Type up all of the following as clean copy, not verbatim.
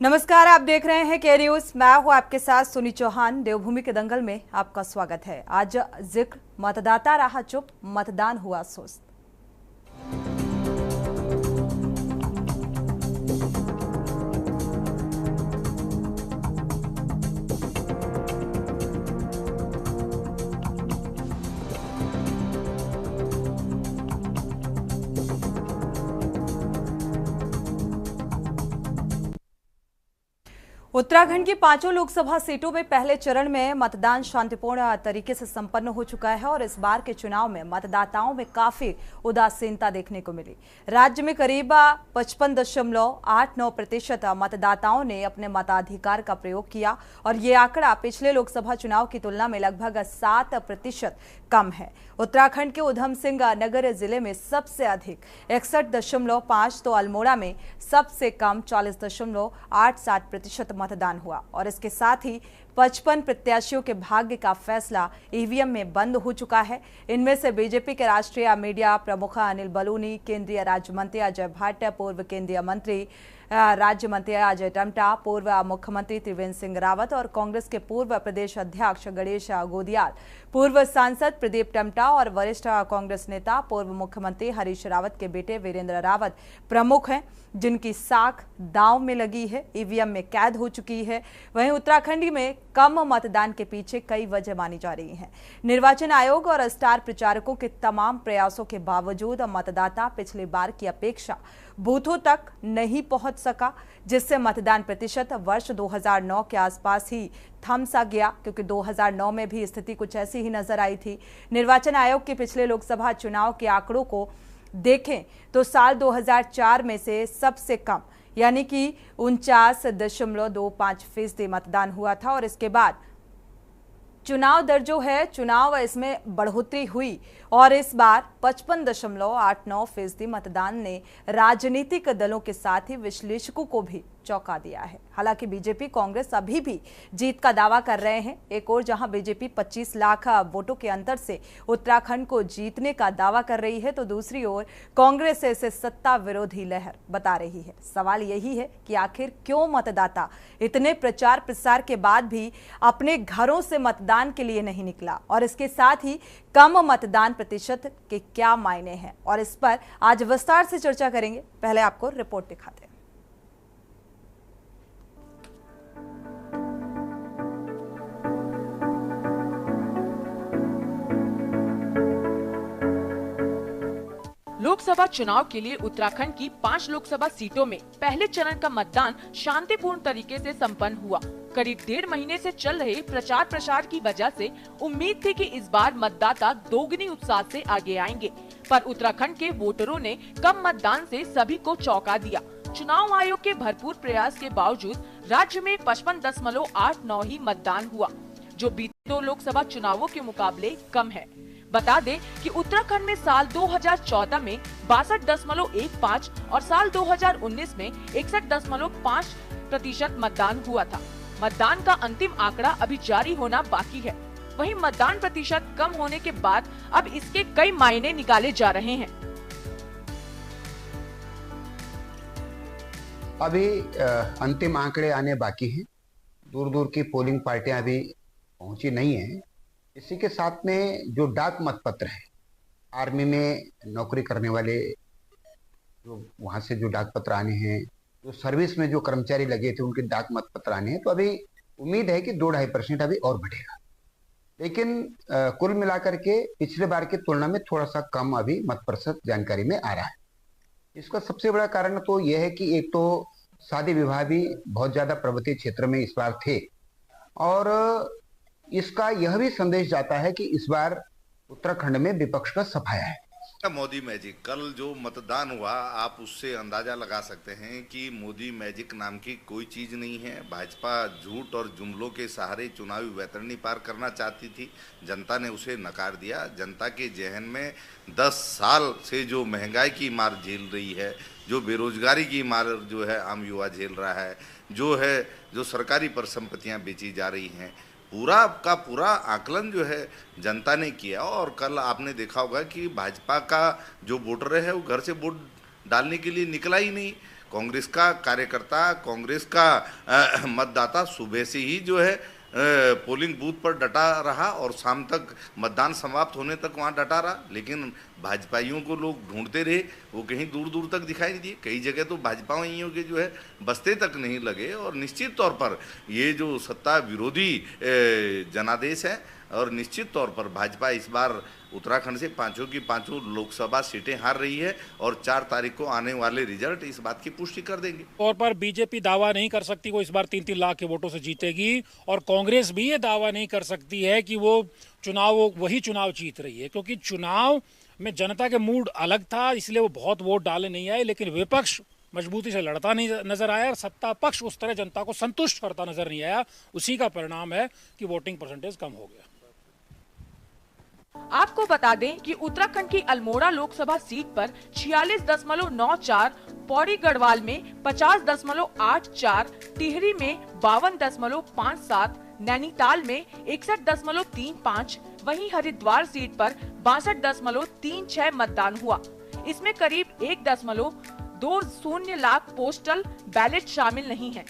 नमस्कार, आप देख रहे हैं के न्यूज। मैं हूं आपके साथ सुनी चौहान। देवभूमि के दंगल में आपका स्वागत है। आज जिक्र मतदाता रहा चुप, मतदान हुआ सुस्त। उत्तराखंड की 5 लोकसभा सीटों में पहले चरण में मतदान शांतिपूर्ण तरीके से संपन्न हो चुका है और इस बार के चुनाव में मतदाताओं में काफी उदासीनता देखने को मिली। राज्य में करीब 55.89% मतदाताओं ने अपने मताधिकार का प्रयोग किया और ये आंकड़ा पिछले लोकसभा चुनाव की तुलना में लगभग 7% कम है। उत्तराखंड के उधम सिंह नगर जिले में सबसे अधिक 61.5 तो अल्मोड़ा में सबसे कम 40.87% मतदान हुआ और इसके साथ ही 55 प्रत्याशियों के भाग्य का फैसला ईवीएम में बंद हो चुका है। इनमें से बीजेपी के राष्ट्रीय मीडिया प्रमुख अनिल बलूनी, केंद्रीय राज्य मंत्री अजय भट्ट, पूर्व केंद्रीय मंत्री राज्य मंत्री अजय टम्टा, पूर्व मुख्यमंत्री त्रिवेंद्र सिंह रावत और कांग्रेस के पूर्व प्रदेश अध्यक्ष गणेश गोदियाल, पूर्व सांसद प्रदीप टम्टा और वरिष्ठ कांग्रेस नेता पूर्व मुख्यमंत्री हरीश रावत के बेटे वीरेंद्र रावत प्रमुख हैं, जिनकी साख दांव में लगी है, ईवीएम में कैद हो चुकी है। वहीं उत्तराखंड में कम मतदान के पीछे कई वजह मानी जा रही हैं। निर्वाचन आयोग और स्टार प्रचारकों के तमाम प्रयासों के बावजूद मतदाता पिछली बार की अपेक्षा बूथों तक नहीं पहुंच सका, जिससे मतदान प्रतिशत वर्ष 2009 के आसपास ही थम सा गया, क्योंकि 2009 में भी स्थिति कुछ ऐसी ही नजर आई थी। निर्वाचन आयोग के पिछले लोकसभा चुनाव के आंकड़ों को देखें तो साल 2004 में से सबसे कम यानी कि 49.25% मतदान हुआ था और इसके बाद चुनाव दर जो है चुनाव इसमें बढ़ोतरी हुई और इस बार 55.89% मतदान ने राजनीतिक दलों के साथ ही विश्लेषकों को भी चौंका दिया है। हालांकि बीजेपी कांग्रेस अभी भी जीत का दावा कर रहे हैं। एक और जहां बीजेपी 25 लाख वोटों के अंतर से उत्तराखंड को जीतने का दावा कर रही है, तो दूसरी ओर कांग्रेस इसे सत्ता विरोधी लहर बता रही है। सवाल यही है कि आखिर क्यों मतदाता इतने प्रचार प्रसार के बाद भी अपने घरों से मतदान के लिए नहीं निकला और इसके साथ ही कम मतदान प्रतिशत के क्या मायने हैं, और इस पर आज विस्तार से चर्चा करेंगे। पहले आपको रिपोर्ट दिखाते हैं। लोकसभा चुनाव के लिए उत्तराखंड की 5 लोकसभा सीटों में पहले चरण का मतदान शांतिपूर्ण तरीके से संपन्न हुआ। करीब 1.5 महीने से चल रहे प्रचार प्रसार की वजह से उम्मीद थी कि इस बार मतदाता दोगुनी उत्साह से आगे आएंगे, पर उत्तराखंड के वोटरों ने कम मतदान से सभी को चौंका दिया। चुनाव आयोग के भरपूर प्रयास के बावजूद राज्य में 55.89 ही मतदान हुआ, जो बीते 2 लोकसभा चुनावों के मुकाबले कम है। बता दें कि उत्तराखंड में साल 2014 में 62.15 और साल 2019 में 61.5% मतदान हुआ था। मतदान का अंतिम आंकड़ा अभी जारी होना बाकी है। वहीं मतदान प्रतिशत कम होने के बाद अब इसके कई मायने निकाले जा रहे हैं। अभी अंतिम आंकड़े आने बाकी हैं। दूर दूर की पोलिंग पार्टियां अभी पहुंची नहीं है। इसी के साथ में जो डाक मतपत्र है, आर्मी में नौकरी करने वाले जो वहाँ से जो डाक पत्र आने हैं, जो सर्विस में जो कर्मचारी लगे थे उनके डाक मतपत्र आने हैं, तो अभी उम्मीद है कि 2-2.5% अभी और बढ़ेगा। लेकिन कुल मिलाकर के पिछले बार की तुलना में थोड़ा सा कम अभी मत प्रतिशत जानकारी में आ रहा है। इसका सबसे बड़ा कारण तो यह है कि एक तो शादी विवाह भी बहुत ज्यादा पर्वतीय क्षेत्र में इस बार थे और इसका यह भी संदेश जाता है कि इस बार उत्तराखंड में विपक्ष का सफाया है। मोदी मैजिक, कल जो मतदान हुआ आप उससे अंदाजा लगा सकते हैं कि मोदी मैजिक नाम की कोई चीज नहीं है। भाजपा झूठ और जुमलों के सहारे चुनावी वैतरणी पार करना चाहती थी, जनता ने उसे नकार दिया। जनता के जहन में 10 साल से जो महंगाई की मार झेल रही है, जो बेरोजगारी की मार जो है आम युवा झेल रहा है, जो सरकारी परिसंपत्तियां बेची जा रही हैं, पूरा का पूरा आकलन जो है जनता ने किया। और कल आपने देखा होगा कि भाजपा का जो वोटर है वो घर से वोट डालने के लिए निकला ही नहीं। कांग्रेस का कार्यकर्ता, कांग्रेस का मतदाता सुबह से ही जो है पोलिंग बूथ पर डटा रहा और शाम तक मतदान समाप्त होने तक वहाँ डटा रहा। लेकिन भाजपाइयों को लोग ढूंढते रहे, वो कहीं दूर दूर तक दिखाई नहीं दिए। कई जगह तो भाजपाइयों के जो है बस्ते तक नहीं लगे। और निश्चित तौर पर ये जो सत्ता विरोधी जनादेश है, और निश्चित तौर पर भाजपा इस बार उत्तराखंड से पांचों की पांचों लोकसभा सीटें हार रही है और 4 तारीख को आने वाले रिजल्ट इस बात की पुष्टि कर देंगे। तौर पर बीजेपी दावा नहीं कर सकती वो इस बार 3-3 लाख के वोटों से जीतेगी, और कांग्रेस भी ये दावा नहीं कर सकती है कि वो वही चुनाव जीत रही है, क्योंकि चुनाव में जनता के मूड अलग था, इसलिए वो बहुत वोट डाले नहीं आए। लेकिन विपक्ष मजबूती से लड़ता नहीं नजर आया और सत्ता पक्ष उस तरह जनता को संतुष्ट करता नजर नहीं आया। उसी का परिणाम है कि वोटिंग परसेंटेज कम हो गया। आपको बता दें कि उत्तराखंड की अल्मोड़ा लोकसभा सीट पर 46.94, पौड़ी गढ़वाल में 50.84, टिहरी में 52.57, नैनीताल में 61.35, वहीं हरिद्वार सीट पर 62.36 मतदान हुआ। इसमें करीब 1.20 लाख पोस्टल बैलेट शामिल नहीं है।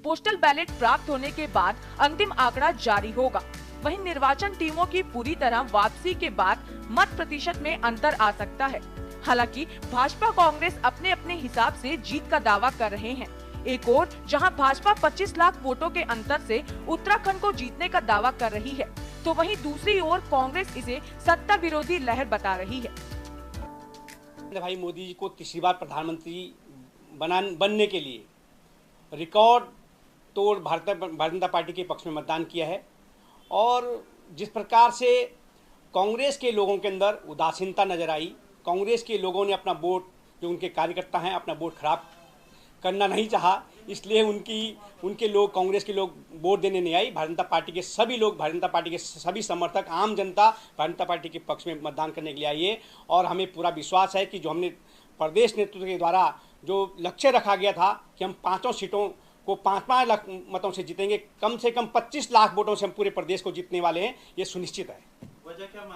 पोस्टल बैलेट प्राप्त होने के बाद अंतिम आंकड़ा जारी होगा। वहीं निर्वाचन टीमों की पूरी तरह वापसी के बाद मत प्रतिशत में अंतर आ सकता है। हालांकि भाजपा कांग्रेस अपने अपने हिसाब से जीत का दावा कर रहे हैं। एक और जहां भाजपा 25 लाख वोटों के अंतर से उत्तराखंड को जीतने का दावा कर रही है, तो वहीं दूसरी ओर कांग्रेस इसे सत्ता विरोधी लहर बता रही है। भाई मोदी जी को तीसरी बार प्रधानमंत्री बनने के लिए रिकॉर्ड तोड़ भारतीय जनता पार्टी के पक्ष में मतदान किया है, और जिस प्रकार से कांग्रेस के लोगों के अंदर उदासीनता नजर आई, कांग्रेस के लोगों ने अपना वोट, जो उनके कार्यकर्ता हैं, अपना वोट खराब करना नहीं चाहा, इसलिए उनके लोग, कांग्रेस के लोग वोट देने नहीं आई। भारतीय जनता पार्टी के सभी लोग, भारतीय जनता पार्टी के सभी समर्थक, आम जनता भारतीय जनता पार्टी के पक्ष में मतदान करने के लिए आई है। और हमें पूरा विश्वास है कि जो हमने प्रदेश नेतृत्व के द्वारा जो लक्ष्य रखा गया था कि हम 5 सीटों को 5-5 लाख मतों से जीतेंगे, कम से कम 25 लाख वोटों से हम पूरे प्रदेश को जीतने वाले हैं, ये सुनिश्चित है।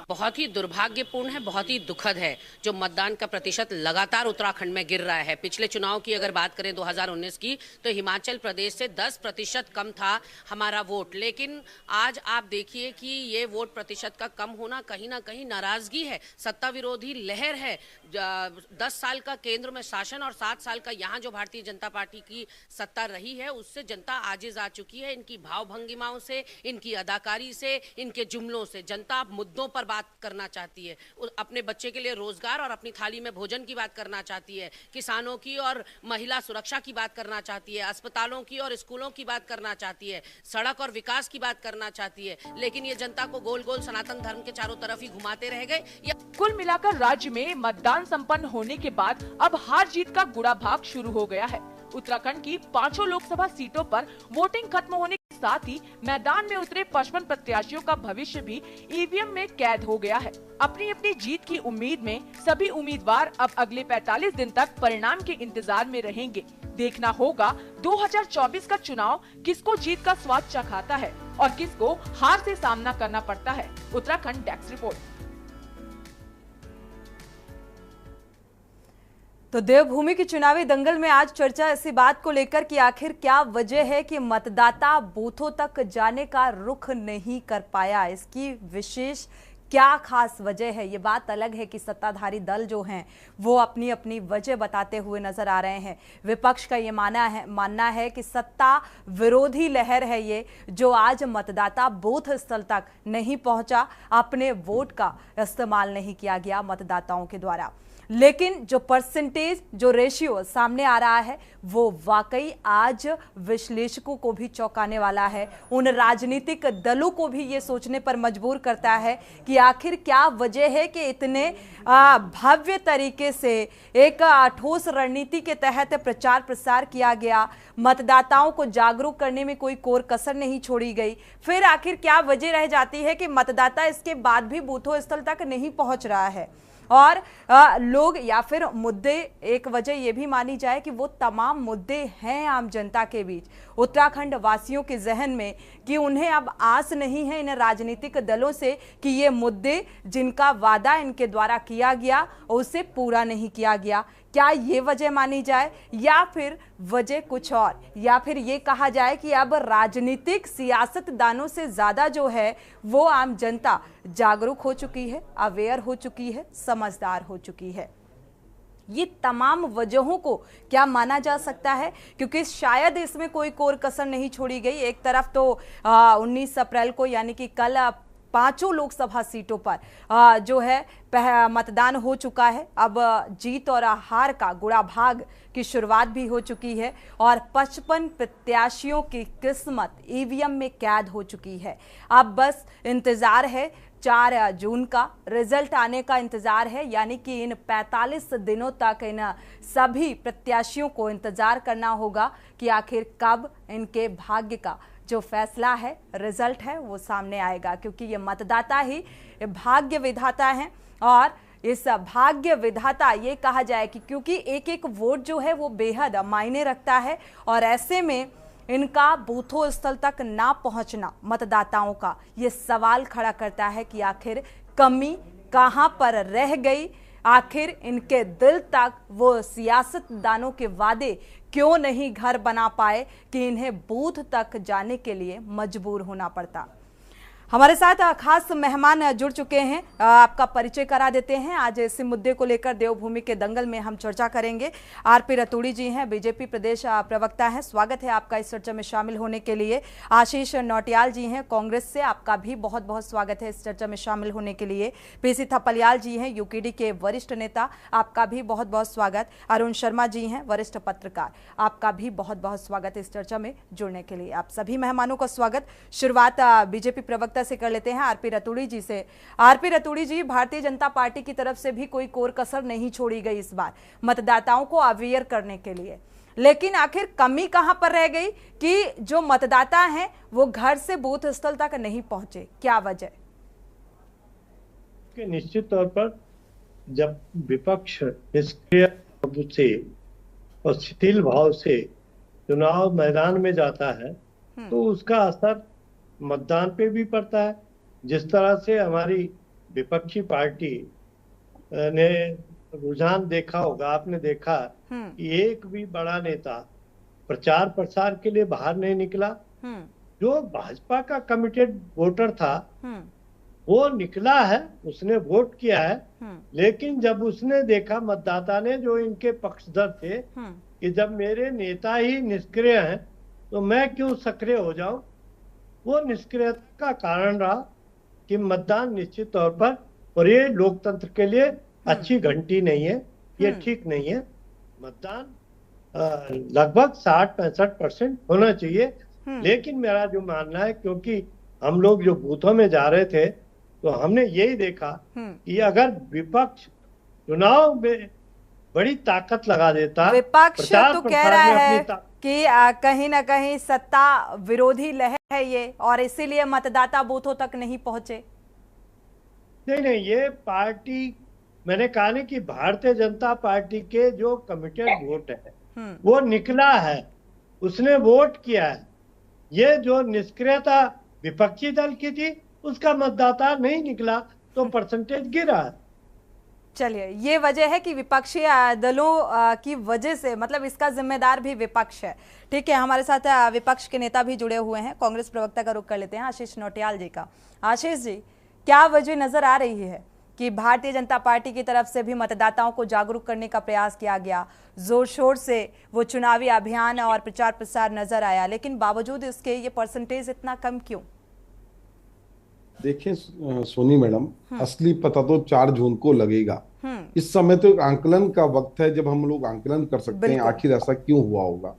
बहुत ही दुर्भाग्यपूर्ण है, बहुत ही दुखद है जो मतदान का प्रतिशत लगातार उत्तराखंड में गिर रहा है। पिछले चुनाव की अगर बात करें 2019 की, तो हिमाचल प्रदेश से 10% कम था हमारा वोट, लेकिन आज आप देखिए कि ये वोट प्रतिशत का कम होना कहीं ना कहीं नाराजगी है, सत्ता विरोधी लहर है। 10 साल का केंद्र में शासन और 7 साल का यहाँ जो भारतीय जनता पार्टी की सत्ता रही है, उससे जनता आजिज आ चुकी है। इनकी भाव भंगिमाओं से, इनकी अदाकारी से, इनके जुमलों से जनता मुद्दों पर बात करना चाहती है। अपने बच्चे के लिए रोजगार और अपनी थाली में भोजन की बात करना चाहती है, किसानों की और महिला सुरक्षा की बात करना चाहती है, अस्पतालों की और स्कूलों की बात करना चाहती है, सड़क और विकास की बात करना चाहती है। लेकिन ये जनता को गोल गोल सनातन धर्म के चारों तरफ ही घुमाते रह गए। कुल मिलाकर राज्य में मतदान संपन्न होने के बाद अब हार जीत का गुड़ा भाग शुरू हो गया है। उत्तराखंड की 5 लोकसभा सीटों पर वोटिंग खत्म होने के साथ ही मैदान में उतरे 55 प्रत्याशियों का भविष्य भी ईवीएम में कैद हो गया है। अपनी अपनी जीत की उम्मीद में सभी उम्मीदवार अब अगले 45 दिन तक परिणाम के इंतजार में रहेंगे। देखना होगा 2024 का चुनाव किसको जीत का स्वाद चखाता है और किसको हार से सामना करना पड़ता है। Uttarakhand desk report. तो देवभूमि की चुनावी दंगल में आज चर्चा इसी बात को लेकर कि आखिर क्या वजह है कि मतदाता बूथों तक जाने का रुख नहीं कर पाया। इसकी विशेष क्या खास वजह है? ये बात अलग है कि सत्ताधारी दल जो हैं वो अपनी अपनी वजह बताते हुए नजर आ रहे हैं। विपक्ष का ये मानना है कि सत्ता विरोधी लहर है ये, जो आज मतदाता बूथ स्थल तक नहीं पहुंचा, अपने वोट का इस्तेमाल नहीं किया गया मतदाताओं के द्वारा। लेकिन जो परसेंटेज, जो रेशियो सामने आ रहा है वो वाकई आज विश्लेषकों को भी चौंकाने वाला है। उन राजनीतिक दलों को भी ये सोचने पर मजबूर करता है कि आखिर क्या वजह है कि इतने भव्य तरीके से एक ठोस रणनीति के तहत प्रचार प्रसार किया गया, मतदाताओं को जागरूक करने में कोई कोर कसर नहीं छोड़ी गई। फिर आखिर क्या वजह रह जाती है कि मतदाता इसके बाद भी बूथों स्थल तक नहीं पहुंच रहा है। और लोग या फिर मुद्दे, एक वजह यह भी मानी जाए कि वो तमाम मुद्दे हैं आम जनता के बीच, उत्तराखंड वासियों के जहन में, कि उन्हें अब आस नहीं है इन राजनीतिक दलों से कि ये मुद्दे जिनका वादा इनके द्वारा किया गया उसे पूरा नहीं किया गया। क्या ये वजह मानी जाए या फिर वजह कुछ और, या फिर ये कहा जाए कि अब राजनीतिक सियासतदानों से ज्यादा जो है वो आम जनता जागरूक हो चुकी है, अवेयर हो चुकी है, समझदार हो चुकी है। ये तमाम वजहों को क्या माना जा सकता है, क्योंकि शायद इसमें कोई कोर कसर नहीं छोड़ी गई। एक तरफ तो 19 अप्रैल को यानी कि कल 5 लोकसभा सीटों पर जो है मतदान हो चुका है। अब जीत और हार का गुड़ा भाग की शुरुआत भी हो चुकी है और 55 प्रत्याशियों की किस्मत ईवीएम में कैद हो चुकी है। अब बस इंतजार है 4 जून का, रिजल्ट आने का इंतजार है, यानी कि इन 45 दिनों तक इन सभी प्रत्याशियों को इंतजार करना होगा कि आखिर कब इनके भाग्य का जो फैसला है, रिजल्ट है, वो सामने आएगा, क्योंकि ये मतदाता ही भाग्य विधाता हैं। और इस भाग्य विधाता ये कहा जाए कि क्योंकि एक एक वोट जो है वो बेहद मायने रखता है और ऐसे में इनका बूथों स्थल तक ना पहुंचना मतदाताओं का ये सवाल खड़ा करता है कि आखिर कमी कहां पर रह गई, आखिर इनके दिल तक वो सियासतदानों के वादे क्यों नहीं घर बना पाए कि इन्हें बूथ तक जाने के लिए मजबूर होना पड़ता। हमारे साथ खास मेहमान जुड़ चुके हैं, आपका परिचय करा देते हैं। आज इसी मुद्दे को लेकर देवभूमि के दंगल में हम चर्चा करेंगे। आरपी रतूड़ी जी हैं, बीजेपी प्रदेश प्रवक्ता हैं, स्वागत है आपका इस चर्चा में शामिल होने के लिए। आशीष नौटियाल जी हैं कांग्रेस से, आपका भी बहुत बहुत स्वागत है इस चर्चा में शामिल होने के लिए। पीसी थपलियाल जी हैं यूकेडी के वरिष्ठ नेता, आपका भी बहुत बहुत स्वागत। अरुण शर्मा जी हैं वरिष्ठ पत्रकार, आपका भी बहुत बहुत स्वागत इस चर्चा में जुड़ने के लिए। आप सभी मेहमानों का स्वागत। शुरुआत बीजेपी प्रवक्ता से कर लेते हैं, आरपी रतूड़ी जी से। आरपी रतूड़ी जी, भारतीय जनता पार्टी की तरफ से भी कोई कोर कसर नहीं छोड़ी गई इस बार मतदाताओं को अवेयर करने के लिए, लेकिन आखिर कमी कहां पर रह गई कि जो मतदाता हैं वो घर से बूथ स्थल तक नहीं पहुंचे, क्या वजह? निश्चित तौर पर जब विपक्ष निष्क्रिय से और शिथिल भाव से चुनाव मैदान में जाता है तो उसका असर मतदान पे भी पड़ता है। जिस तरह से हमारी विपक्षी पार्टी ने रुझान देखा होगा, आपने देखा कि एक भी बड़ा नेता प्रचार प्रसार के लिए बाहर नहीं निकला। जो भाजपा का कमिटेड वोटर था वो निकला है, उसने वोट किया है, लेकिन जब उसने देखा, मतदाता ने जो इनके पक्षधर थे, कि जब मेरे नेता ही निष्क्रिय हैं तो मैं क्यों सक्रिय हो जाऊं, वो निष्क्रियता का कारण रहा कि मतदान निश्चित तौर पर, और ये लोकतंत्र के लिए अच्छी घंटी नहीं है, ये ठीक नहीं है। मतदान लगभग 60-65% होना चाहिए, लेकिन मेरा जो मानना है, क्योंकि हम लोग जो बूथों में जा रहे थे तो हमने यही देखा कि अगर विपक्ष चुनाव में बड़ी ताकत लगा देता, विपक्ष तो कह रहा है कि कहीं ना कहीं सत्ता विरोधी लहर है ये, और इसीलिए मतदाता बूथों तक नहीं पहुंचे। नहीं, ये पार्टी, मैंने कहा नहीं कि भारतीय जनता पार्टी के जो कमिटेड वोट है वो निकला है, उसने वोट किया है। ये जो निष्क्रियता विपक्षी दल की थी उसका मतदाता नहीं निकला तो परसेंटेज गिरा है। चलिए, ये वजह है कि विपक्षी दलों की वजह से, मतलब इसका जिम्मेदार भी विपक्ष है। ठीक है, हमारे साथ विपक्ष के नेता भी जुड़े हुए हैं, कांग्रेस प्रवक्ता का रुख कर लेते हैं आशीष नौटियाल जी का। आशीष जी, क्या वजह नजर आ रही है कि भारतीय जनता पार्टी की तरफ से भी मतदाताओं को जागरूक करने का प्रयास किया गया, जोर शोर से वो चुनावी अभियान और प्रचार प्रसार नजर आया, लेकिन बावजूद इसके ये परसेंटेज इतना कम क्यों? देखिए सोनी मैडम, असली पता तो 4 जून को लगेगा। इस समय तो एक आंकलन का वक्त है जब हम लोग आंकलन कर सकते हैं आखिर ऐसा क्यों हुआ होगा।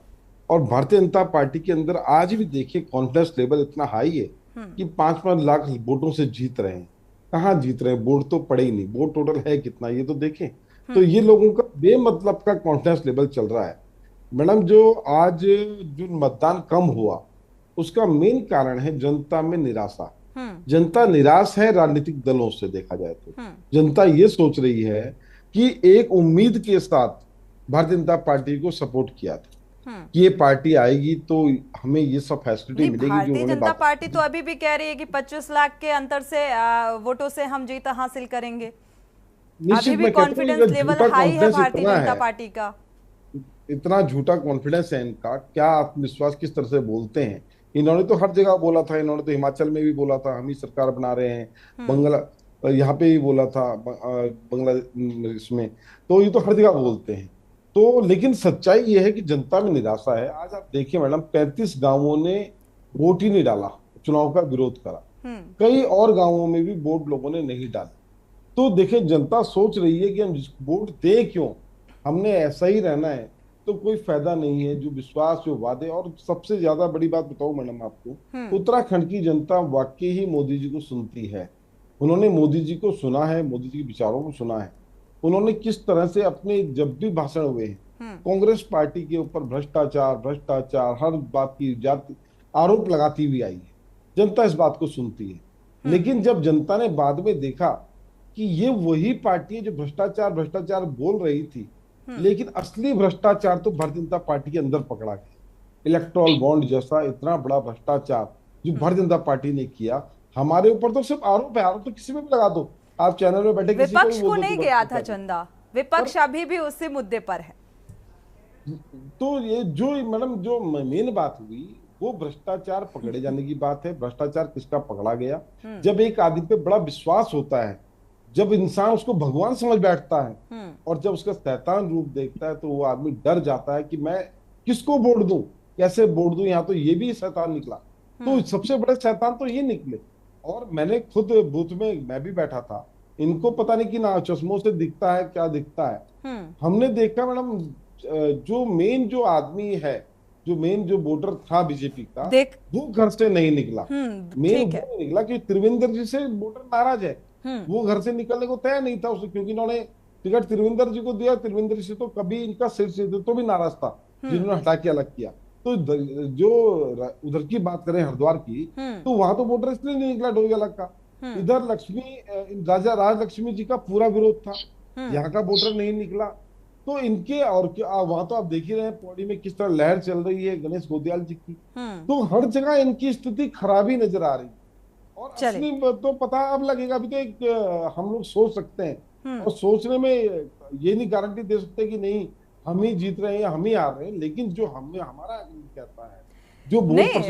और भारतीय जनता पार्टी के अंदर आज भी देखिए कॉन्फिडेंस लेवल इतना हाई है कि 5-5 लाख वोटों से जीत रहे हैं। कहाँ जीत रहे हैं? वोट तो पड़े ही नहीं, वोट टोटल है कितना ये तो देखें। तो ये लोगों का बेमतलब का कॉन्फिडेंस लेवल चल रहा है मैडम। जो आज जो मतदान कम हुआ उसका मेन कारण है जनता में निराशा। जनता निराश है राजनीतिक दलों से, देखा जाए तो जनता ये सोच रही है कि एक उम्मीद के साथ भारतीय जनता पार्टी को सपोर्ट किया था कि ये पार्टी आएगी तो हमें ये सब फैसिलिटी मिलेगी। भारतीय जनता पार्टी तो अभी भी कह रही है कि 25 लाख के अंतर से वोटों से हम जीत हासिल करेंगे। अभी भी कॉन्फिडेंस लेवल हाई है भारतीय जनता पार्टी का। इतना झूठा कॉन्फिडेंस है इनका, क्या आत्मविश्वास किस तरह से बोलते हैं। इन्होंने तो हर जगह बोला था, इन्होंने तो हिमाचल में भी बोला था हम ही सरकार बना रहे हैं, बंगला यहाँ पे भी बोला था, बांग्लादेश में, तो ये तो हर जगह बोलते हैं। तो लेकिन सच्चाई ये है कि जनता में निराशा है। आज आप देखिए मैडम, 35 गांवों ने वोट ही नहीं डाला, चुनाव का विरोध करा। कई और गांवों में भी वोट लोगों ने नहीं डाले। तो देखिए जनता सोच रही है कि हम वोट दे क्यों, हमने ऐसा ही रहना है, तो कोई फायदा नहीं है। जो विश्वास, जो वादे, और सबसे ज्यादा बड़ी बात बताऊं मैडम आपको, उत्तराखंड की जनता वाकई ही मोदी जी को सुनती है। उन्होंने मोदी जी को सुना है, मोदी जी के विचारों को सुना है। उन्होंने किस तरह से अपने जब भी भाषण हुए हैं कांग्रेस पार्टी के ऊपर भ्रष्टाचार भ्रष्टाचार हर बात की जाति आरोप लगाती हुई आई है। जनता इस बात को सुनती है। लेकिन जब जनता ने बाद में देखा कि ये वही पार्टी है जो भ्रष्टाचार भ्रष्टाचार बोल रही थी, लेकिन असली भ्रष्टाचार तो भारतीय जनता पार्टी के अंदर पकड़ा गया। इलेक्टोरल बॉन्ड जैसा इतना बड़ा भ्रष्टाचार जो भारतीय जनता पार्टी ने किया, हमारे ऊपर तो सिर्फ आरोप है, आरोप तो किसी में भी लगा दो। आप चैनल में बैठे विपक्ष को नहीं गया था चंदा, विपक्ष अभी भी उसी मुद्दे पर है। तो ये जो मैडम जो मेन बात हुई वो भ्रष्टाचार पकड़े जाने की बात है। भ्रष्टाचार किसका पकड़ा गया? जब एक आदमी पे बड़ा विश्वास होता है, जब इंसान उसको भगवान समझ बैठता है, और जब उसका शैतान रूप देखता है, तो वो आदमी डर जाता है कि मैं किसको वोट दूं, कैसे वोट दूं। यहाँ तो ये भी शैतान निकला, तो सबसे बड़े शैतान तो ये निकले। और मैंने खुद बूथ में मैं भी बैठा था, इनको पता नहीं कि ना चश्मों से दिखता है क्या दिखता है। हमने देखा मैडम, जो मेन जो आदमी है, जो मेन जो वोटर था बीजेपी का, वो घर से नहीं निकला। मेन वो नहीं निकला कि त्रिवेंद्र जी से वोटर नाराज है, वो घर से निकलने को तैयार नहीं था उससे, क्योंकि इन्होंने टिकट त्रिवेंद्र जी को दिया। त्रिवेंद्र जी से तो कभी इनका सिर तो भी नाराज था, जिन्होंने हटा के अलग किया। तो जो उधर की बात करें हरिद्वार की, तो वहां तो वोटर इसलिए नहीं निकला डोई अलग का। इधर राजा राजलक्ष्मी जी का पूरा विरोध था, यहाँ का वोटर नहीं निकला। तो इनके और वहां तो आप देख ही रहे हैं पौड़ी में किस तरह लहर चल रही है गणेश गोदियाल जी की। तो हर जगह इनकी स्थिति खराबी नजर आ रही है। और असली तो पता अब लगेगा। अभी तो एक हम लोग सोच सकते हैं, और सोचने में ये नहीं गारंटी दे सकते कि नहीं हम ही जीत रहे हैं, हम ही हार रहे हैं। लेकिन जो हमारा कहता है, जो नहीं,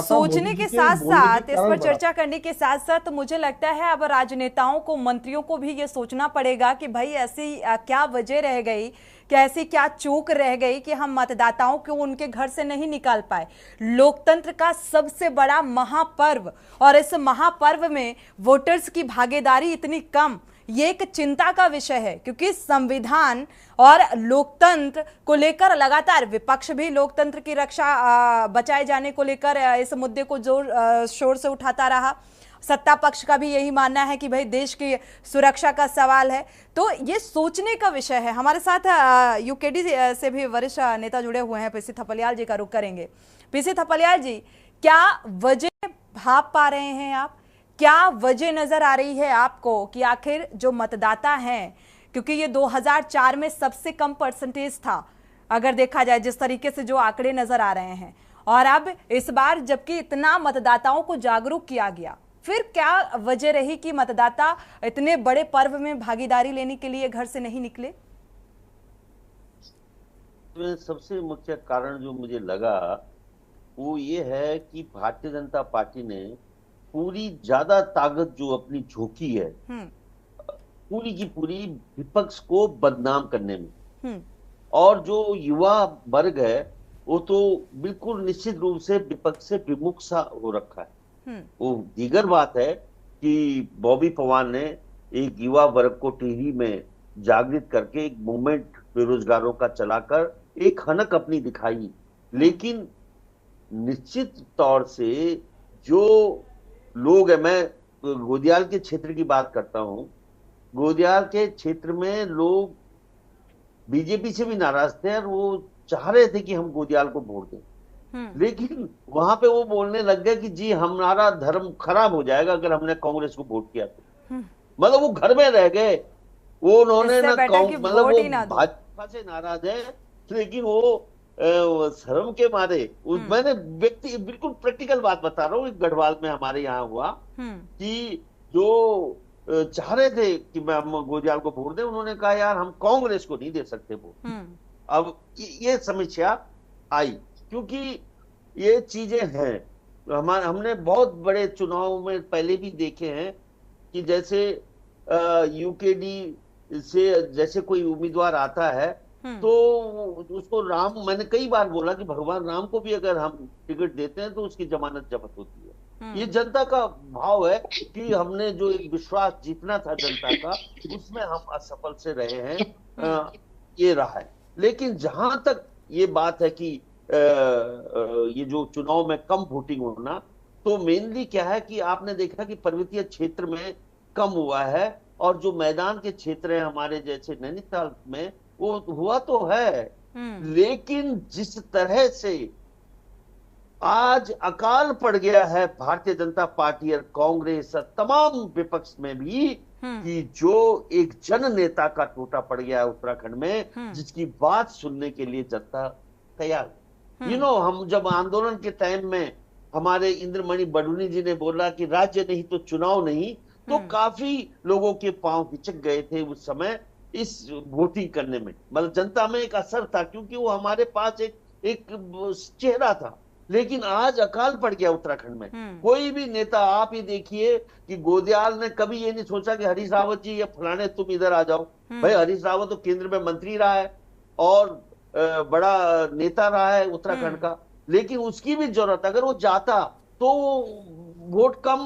सोचने के साथ साथ, इस पर चर्चा करने के साथ साथ मुझे लगता है अब राजनेताओं को, मंत्रियों को भी ये सोचना पड़ेगा कि भाई ऐसी क्या वजह रह गई, कि ऐसी क्या चूक रह गई कि हम मतदाताओं को उनके घर से नहीं निकाल पाए। लोकतंत्र का सबसे बड़ा महापर्व, और इस महापर्व में वोटर्स की भागीदारी इतनी कम, ये एक चिंता का विषय है। क्योंकि संविधान और लोकतंत्र को लेकर लगातार विपक्ष भी लोकतंत्र की रक्षा बचाए जाने को लेकर इस मुद्दे को जोर शोर से उठाता रहा। सत्ता पक्ष का भी यही मानना है कि भाई देश की सुरक्षा का सवाल है। तो ये सोचने का विषय है। हमारे साथ यूकेडी से भी वरिष्ठ नेता जुड़े हुए हैं, पीसी थपलियाल जी का रुख करेंगे। पीसी थपलियाल जी, क्या वजह भाप पा रहे हैं आप? क्या वजह नजर आ रही है आपको कि आखिर जो मतदाता हैं, क्योंकि ये 2004 में सबसे कम परसेंटेज था अगर देखा जाए जिस तरीके से जो आंकड़े नजर आ रहे हैं, और अब इस बार जबकि इतना मतदाताओं को जागरूक किया गया, फिर क्या वजह रही कि मतदाता इतने बड़े पर्व में भागीदारी लेने के लिए घर से नहीं निकले? सबसे मुख्य कारण जो मुझे लगा वो ये है कि भारतीय जनता पार्टी ने पूरी ज्यादा ताकत जो अपनी झोंकी है पूरी की पूरी विपक्ष को बदनाम करने में, और जो युवा वर्ग है वो तो बिल्कुल निश्चित रूप से विपक्ष से विमुख सा हो रखा है। वो दीगर बात है कि बॉबी पवार ने एक युवा वर्ग को टीवी में जागृत करके एक मूवमेंट बेरोजगारों का चलाकर एक हनक अपनी दिखाई। लेकिन निश्चित तौर से जो लोग है, मैं गोदियाल के क्षेत्र की बात करता हूं, गोदियाल के क्षेत्र में लोग बीजेपी से भी नाराज थे और वो चाह रहे थे कि हम गोदियाल को वोट दें। लेकिन वहां पे वो बोलने लग गए कि जी हमारा धर्म खराब हो जाएगा अगर हमने कांग्रेस को वोट किया तो। मतलब वो घर में रह गए, वो उन्होंने मतलब वो भाजपा से नाराज है, लेकिन वो शर्म के मारे मैंने व्यक्ति बिल्कुल प्रैक्टिकल बात बता रहा हूँ, गढ़वाल में हमारे यहाँ हुआ कि जो चाह रहे थे कि मैं गोदियाल को वोट दे, उन्होंने कहा यार हम कांग्रेस को नहीं दे सकते वोट। अब ये समस्या आई क्योंकि ये चीजें हैं, हमने बहुत बड़े चुनाव में पहले भी देखे हैं कि जैसे यूकेडी से जैसे कोई उम्मीदवार आता है तो उसको मैंने कई बार बोला कि भगवान राम को भी अगर हम टिकट देते हैं तो उसकी जमानत जब्त होती है। ये जनता का भाव है कि हमने जो एक विश्वास जीतना था जनता का, उसमें हम असफल से रहे हैं, ये रहा है। लेकिन जहां तक ये बात है कि ये जो चुनाव में कम वोटिंग होना, तो मेनली क्या है कि आपने देखा कि पर्वतीय क्षेत्र में कम हुआ है और जो मैदान के क्षेत्र है हमारे जैसे नैनीताल में वो हुआ तो है, लेकिन जिस तरह से आज अकाल पड़ गया है भारतीय जनता पार्टी और कांग्रेस और तमाम विपक्ष में भी कि जो एक जन नेता का टूटा पड़ गया है उत्तराखंड में, जिसकी बात सुनने के लिए जनता तैयार। हम जब आंदोलन के टाइम में हमारे इंद्रमणि बडूनी जी ने बोला कि राज्य नहीं तो चुनाव नहीं, तो काफी लोगों के पांव हिचक गए थे उस समय इस वोटिंग करने में। मतलब जनता में एक असर था क्योंकि वो हमारे पास एक चेहरा था। लेकिन आज अकाल पड़ गया उत्तराखंड में। कोई भी नेता, आप ही देखिए कि गोदियाल ने कभी ये नहीं सोचा कि हरीश रावत जी या फलाने तुम इधर आ जाओ। भाई हरीश रावत तो केंद्र में मंत्री रहा है और बड़ा नेता रहा है उत्तराखंड का, लेकिन उसकी भी जरूरत, अगर वो जाता तो वोट कम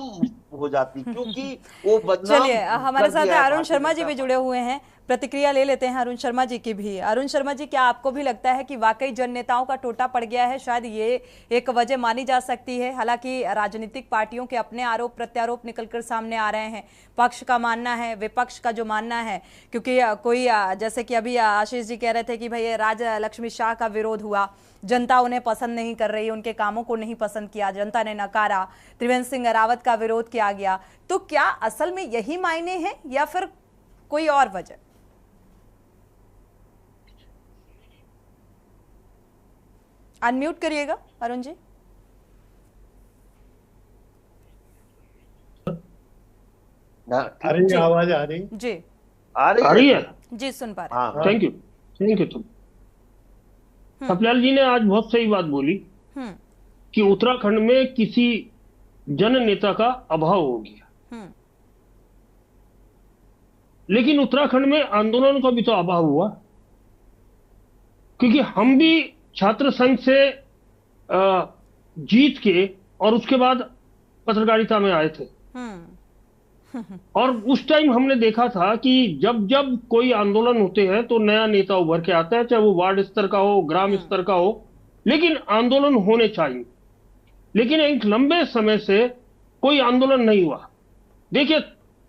हो जाती क्योंकि वो बदनाम। चलिए हमारे साथ अरुण शर्मा जी भी जुड़े हुए हैं, प्रतिक्रिया ले लेते हैं अरुण शर्मा जी की भी। अरुण शर्मा जी, क्या आपको भी लगता है कि वाकई जन नेताओं का टोटा पड़ गया है? शायद ये एक वजह मानी जा सकती है। हालांकि राजनीतिक पार्टियों के अपने आरोप प्रत्यारोप निकलकर सामने आ रहे हैं, पक्ष का मानना है, विपक्ष का जो मानना है, क्योंकि कोई जैसे कि अभी आशीष जी कह रहे थे कि भाई राज लक्ष्मी शाह का विरोध हुआ, जनता उन्हें पसंद नहीं कर रही, उनके कामों को नहीं पसंद किया, जनता ने नकारा। त्रिवेंद्र सिंह रावत का विरोध किया गया। तो क्या असल में यही मायने हैं या फिर कोई और वजह? अनम्यूट करिएगा अरुण जी। अरे आवाज आ रही जी? आ रही है जी, सुन पा रहे हैं। थैंक यू तुम सपलाल जी ने आज बहुत सही बात बोली कि उत्तराखंड में किसी जन नेता का अभाव हो गया, लेकिन उत्तराखंड में आंदोलन का भी तो अभाव हुआ, क्योंकि हम भी छात्र संघ से जीत के और उसके बाद पत्रकारिता में आए थे। और उस टाइम हमने देखा था कि जब जब कोई आंदोलन होते हैं तो नया नेता उभर के आता है, चाहे वो वार्ड स्तर का हो, ग्राम स्तर का हो, लेकिन आंदोलन होने चाहिए। लेकिन एक लंबे समय से कोई आंदोलन नहीं हुआ। देखिए,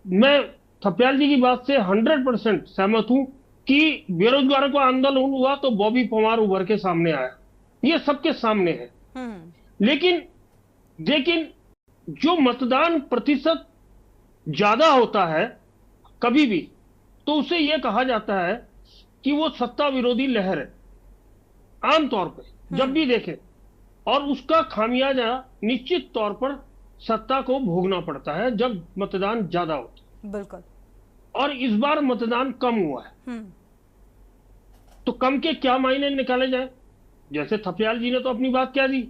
मैं थपलियाल जी की बात से 100% सहमत हूं कि बेरोजगारों का आंदोलन हुआ तो बॉबी पवार उभर के सामने आया, ये सबके सामने है। लेकिन जो मतदान प्रतिशत ज्यादा होता है कभी भी, तो उसे यह कहा जाता है कि वो सत्ता विरोधी लहर है, आमतौर पे जब भी देखें, और उसका खामियाजा निश्चित तौर पर सत्ता को भोगना पड़ता है जब मतदान ज्यादा होता है। बिल्कुल। और इस बार मतदान कम हुआ है, तो कम के क्या मायने निकाले जाए? जैसे थपलियाल जी ने तो अपनी बात कह दी,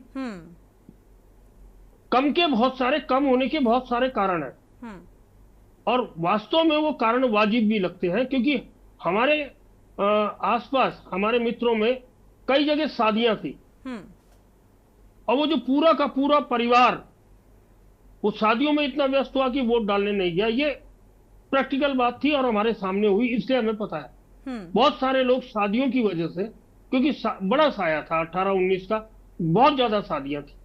कम होने के बहुत सारे कारण हैं, और वास्तव में वो कारण वाजिब भी लगते हैं, क्योंकि हमारे आसपास हमारे मित्रों में कई जगह शादियां थी, और वो जो पूरा का पूरा परिवार वो शादियों में इतना व्यस्त हुआ कि वोट डालने नहीं गया। ये प्रैक्टिकल बात थी और हमारे सामने हुई, इसलिए हमें पता है। बहुत सारे लोग शादियों की वजह से, क्योंकि बड़ा साया था 18-19 का, बहुत ज्यादा शादियां थी,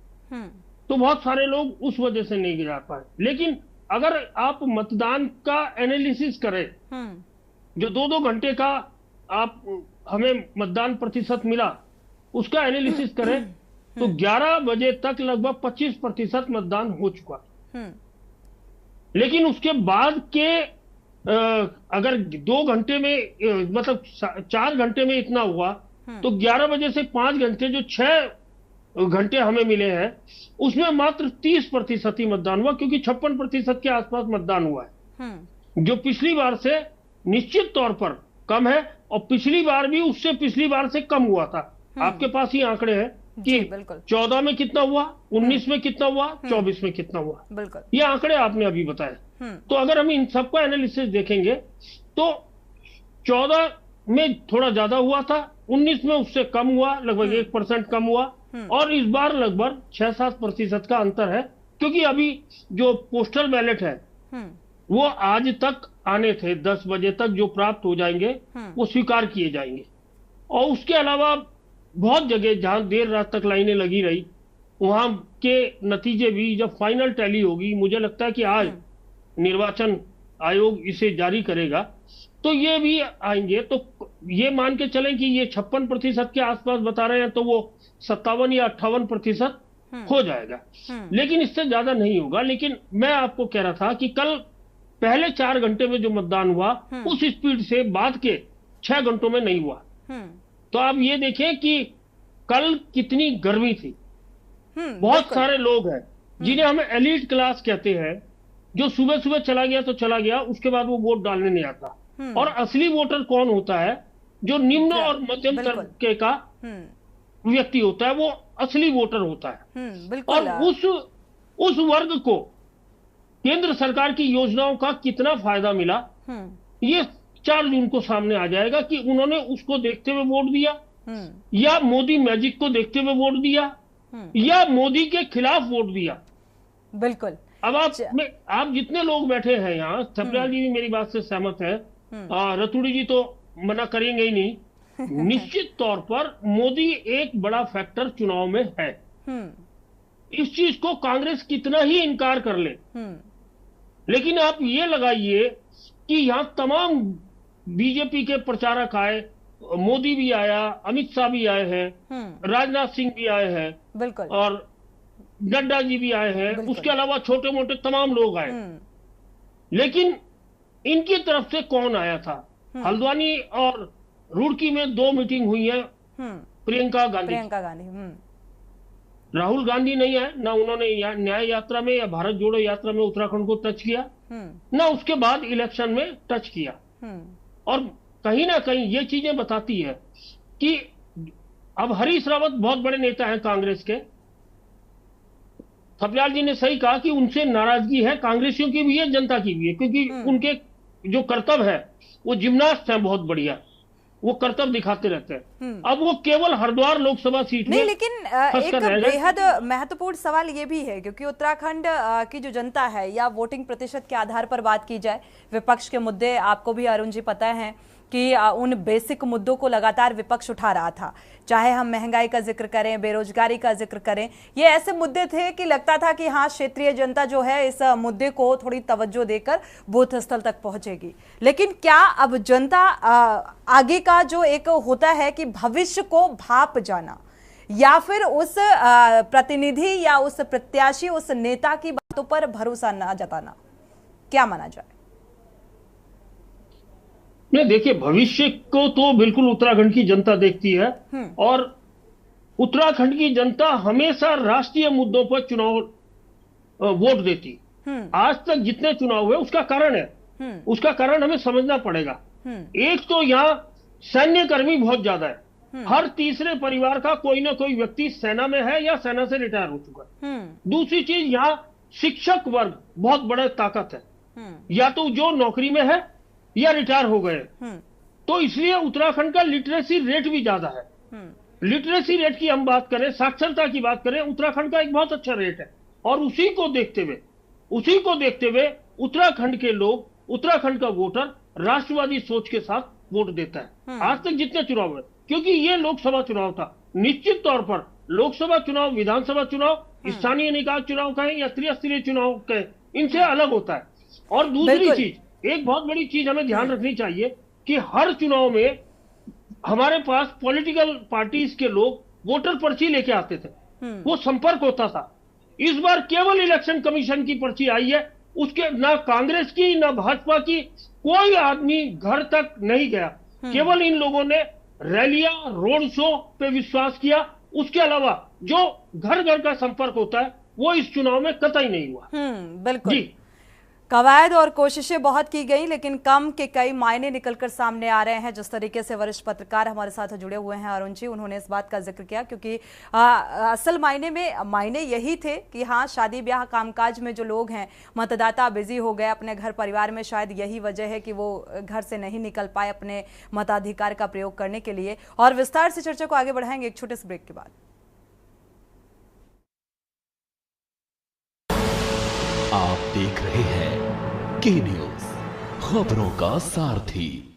तो बहुत सारे लोग उस वजह से नहीं जा पाए। लेकिन अगर आप मतदान का एनालिसिस करें, जो 2-2 घंटे का आप हमें मतदान प्रतिशत मिला, उसका एनालिसिस करें, तो 11 बजे तक लगभग 25% मतदान हो चुका। लेकिन उसके बाद के अगर 2 घंटे में मतलब 4 घंटे में इतना हुआ, तो 11 बजे से 5 घंटे जो 6 घंटे हमें मिले हैं, उसमें मात्र 30% ही मतदान हुआ, क्योंकि 56% के आसपास मतदान हुआ है, जो पिछली बार से निश्चित तौर पर कम है। और पिछली बार भी उससे पिछली बार से कम हुआ था। आपके पास ही आंकड़े हैं कि 14 में कितना हुआ, 19 में कितना हुआ, 24 में कितना हुआ, बिल्कुल ये आंकड़े आपने अभी बताए। तो अगर हम इन सबका एनालिसिस देखेंगे तो 14 में थोड़ा ज्यादा हुआ था, 19 में उससे कम हुआ, लगभग 1% कम हुआ, और इस बार लगभग 6-7% का अंतर है, क्योंकि अभी जो पोस्टल बैलेट है वो आज तक आने थे, 10 बजे तक जो प्राप्त हो जाएंगे वो स्वीकार किए जाएंगे। और उसके अलावा बहुत जगह जहां देर रात तक लाइनें लगी रही, वहां के नतीजे भी जब फाइनल टैली होगी, मुझे लगता है कि आज निर्वाचन आयोग इसे जारी करेगा, तो ये भी आएंगे। तो ये मान के चलें कि ये 56% के आसपास बता रहे हैं, तो वो 57 या 58% हो जाएगा, लेकिन इससे ज्यादा नहीं होगा। लेकिन मैं आपको कह रहा था कि कल पहले 4 घंटे में जो मतदान हुआ, उस स्पीड से बाद के 6 घंटों में नहीं हुआ। तो आप ये देखें कि कल कितनी गर्मी थी। बहुत सारे लोग हैं जिन्हें हम एलीट क्लास कहते हैं, जो सुबह सुबह चला गया तो चला गया, उसके बाद वो वोट डालने नहीं आता। और असली वोटर कौन होता है? जो निम्न और मध्यम तबके का व्यक्ति होता है, वो असली वोटर होता है। और उस वर्ग को केंद्र सरकार की योजनाओं का कितना फायदा मिला, ये 4 जून को सामने आ जाएगा कि उन्होंने उसको देखते हुए वोट दिया, या मोदी मैजिक को देखते हुए वोट दिया, या मोदी के खिलाफ वोट दिया। बिल्कुल। अब आप जितने लोग बैठे हैं यहाँ, थपलियाल जी भी मेरी बात से सहमत है, रतूड़ी जी तो मना करेंगे ही नहीं। निश्चित तौर पर मोदी एक बड़ा फैक्टर चुनाव में है। इस चीज को कांग्रेस कितना ही इनकार कर ले, लेकिन आप ये लगाइए कि यहाँ तमाम बीजेपी के प्रचारक आए, मोदी भी आया, अमित शाह भी आए हैं, राजनाथ सिंह भी आए हैं, बिल्कुल, और नड्डा जी भी आए हैं, उसके अलावा छोटे मोटे तमाम लोग आए। लेकिन इनकी तरफ से कौन आया था? हल्द्वानी और रुड़की में 2 मीटिंग हुई है प्रियंका गांधी। राहुल गांधी नहीं आए, ना उन्होंने न्याय यात्रा में या भारत जोड़ो यात्रा में उत्तराखंड को टच किया, ना उसके बाद इलेक्शन में टच किया। और कहीं ना कहीं ये चीजें बताती है कि अब हरीश रावत बहुत बड़े नेता हैं कांग्रेस के। थपलियाल जी ने सही कहा कि उनसे नाराजगी है, कांग्रेसियों की भी है, जनता की भी है, क्योंकि उनके जो कर्तव्य है वो जिम्नास्ट है, बहुत बढ़िया, वो कर्तव्य दिखाते रहते हैं। अब वो केवल हरिद्वार लोकसभा सीट नहीं, लेकिन एक बेहद महत्वपूर्ण सवाल ये भी है, क्योंकि उत्तराखंड की जो जनता है, या वोटिंग प्रतिशत के आधार पर बात की जाए, विपक्ष के मुद्दे आपको भी अरुण जी पता है कि उन बेसिक मुद्दों को लगातार विपक्ष उठा रहा था, चाहे हम महंगाई का जिक्र करें, बेरोजगारी का जिक्र करें। ये ऐसे मुद्दे थे कि लगता था कि हाँ, क्षेत्रीय जनता जो है इस मुद्दे को थोड़ी तवज्जो देकर बूथ स्थल तक पहुंचेगी। लेकिन क्या अब जनता आगे का जो एक होता है कि भविष्य को भाप जाना, या फिर उस प्रतिनिधि या उस प्रत्याशी, उस नेता की बातों पर भरोसा न जताना, क्या माना जाए? नहीं, देखिए, भविष्य को तो बिल्कुल उत्तराखंड की जनता देखती है, और उत्तराखंड की जनता हमेशा राष्ट्रीय मुद्दों पर चुनाव वोट देती। आज तक जितने चुनाव हुए उसका कारण है, उसका कारण हमें समझना पड़ेगा। एक तो यहाँ सैन्य कर्मी बहुत ज्यादा है, हर तीसरे परिवार का कोई ना कोई व्यक्ति सेना में है या सेना से रिटायर हो चुका है। दूसरी चीज, यहाँ शिक्षक वर्ग बहुत बड़ा ताकत है, या तो जो नौकरी में है या रिटायर हो गए, तो इसलिए उत्तराखंड का लिटरेसी रेट भी ज्यादा है। लिटरेसी रेट की हम बात करें, साक्षरता की बात करें, उत्तराखंड का एक बहुत अच्छा रेट है, और उसी को देखते हुए उत्तराखंड के लोग, उत्तराखंड का वोटर राष्ट्रवादी सोच के साथ वोट देता है। आज तक जितने चुनाव हुए, क्योंकि ये लोकसभा चुनाव था, निश्चित तौर पर लोकसभा चुनाव, विधानसभा चुनाव, स्थानीय निकाय चुनाव कहें या त्रिस्तरीय चुनाव कहें, इनसे अलग होता है। और दूसरी चीज, एक बहुत बड़ी चीज हमें ध्यान रखनी चाहिए कि हर चुनाव में हमारे पास पॉलिटिकल पार्टीज के लोग वोटर पर्ची लेके आते थे। वो संपर्क होता था। इस बार केवल इलेक्शन कमीशन की पर्ची आई है, उसके ना कांग्रेस की ना भाजपा की कोई आदमी घर तक नहीं गया। केवल इन लोगों ने रैलियां, रोड शो पे विश्वास किया। उसके अलावा जो घर घर का संपर्क होता है वो इस चुनाव में कतई नहीं हुआ। बिल्कुल जी। कवायद और कोशिशें बहुत की गई, लेकिन कम के कई मायने निकलकर सामने आ रहे हैं। जिस तरीके से वरिष्ठ पत्रकार हमारे साथ जुड़े हुए हैं अरुण जी, उन्होंने इस बात का जिक्र किया, क्योंकि असल मायने यही थे कि हाँ, शादी ब्याह कामकाज में जो लोग हैं, मतदाता बिजी हो गए अपने घर परिवार में। शायद यही वजह है कि वो घर से नहीं निकल पाए अपने मताधिकार का प्रयोग करने के लिए। और विस्तार से चर्चा को आगे बढ़ाएंगे एक छोटे से ब्रेक के बाद। आप देख रहे हैं के न्यूज, खबरों का सारथी।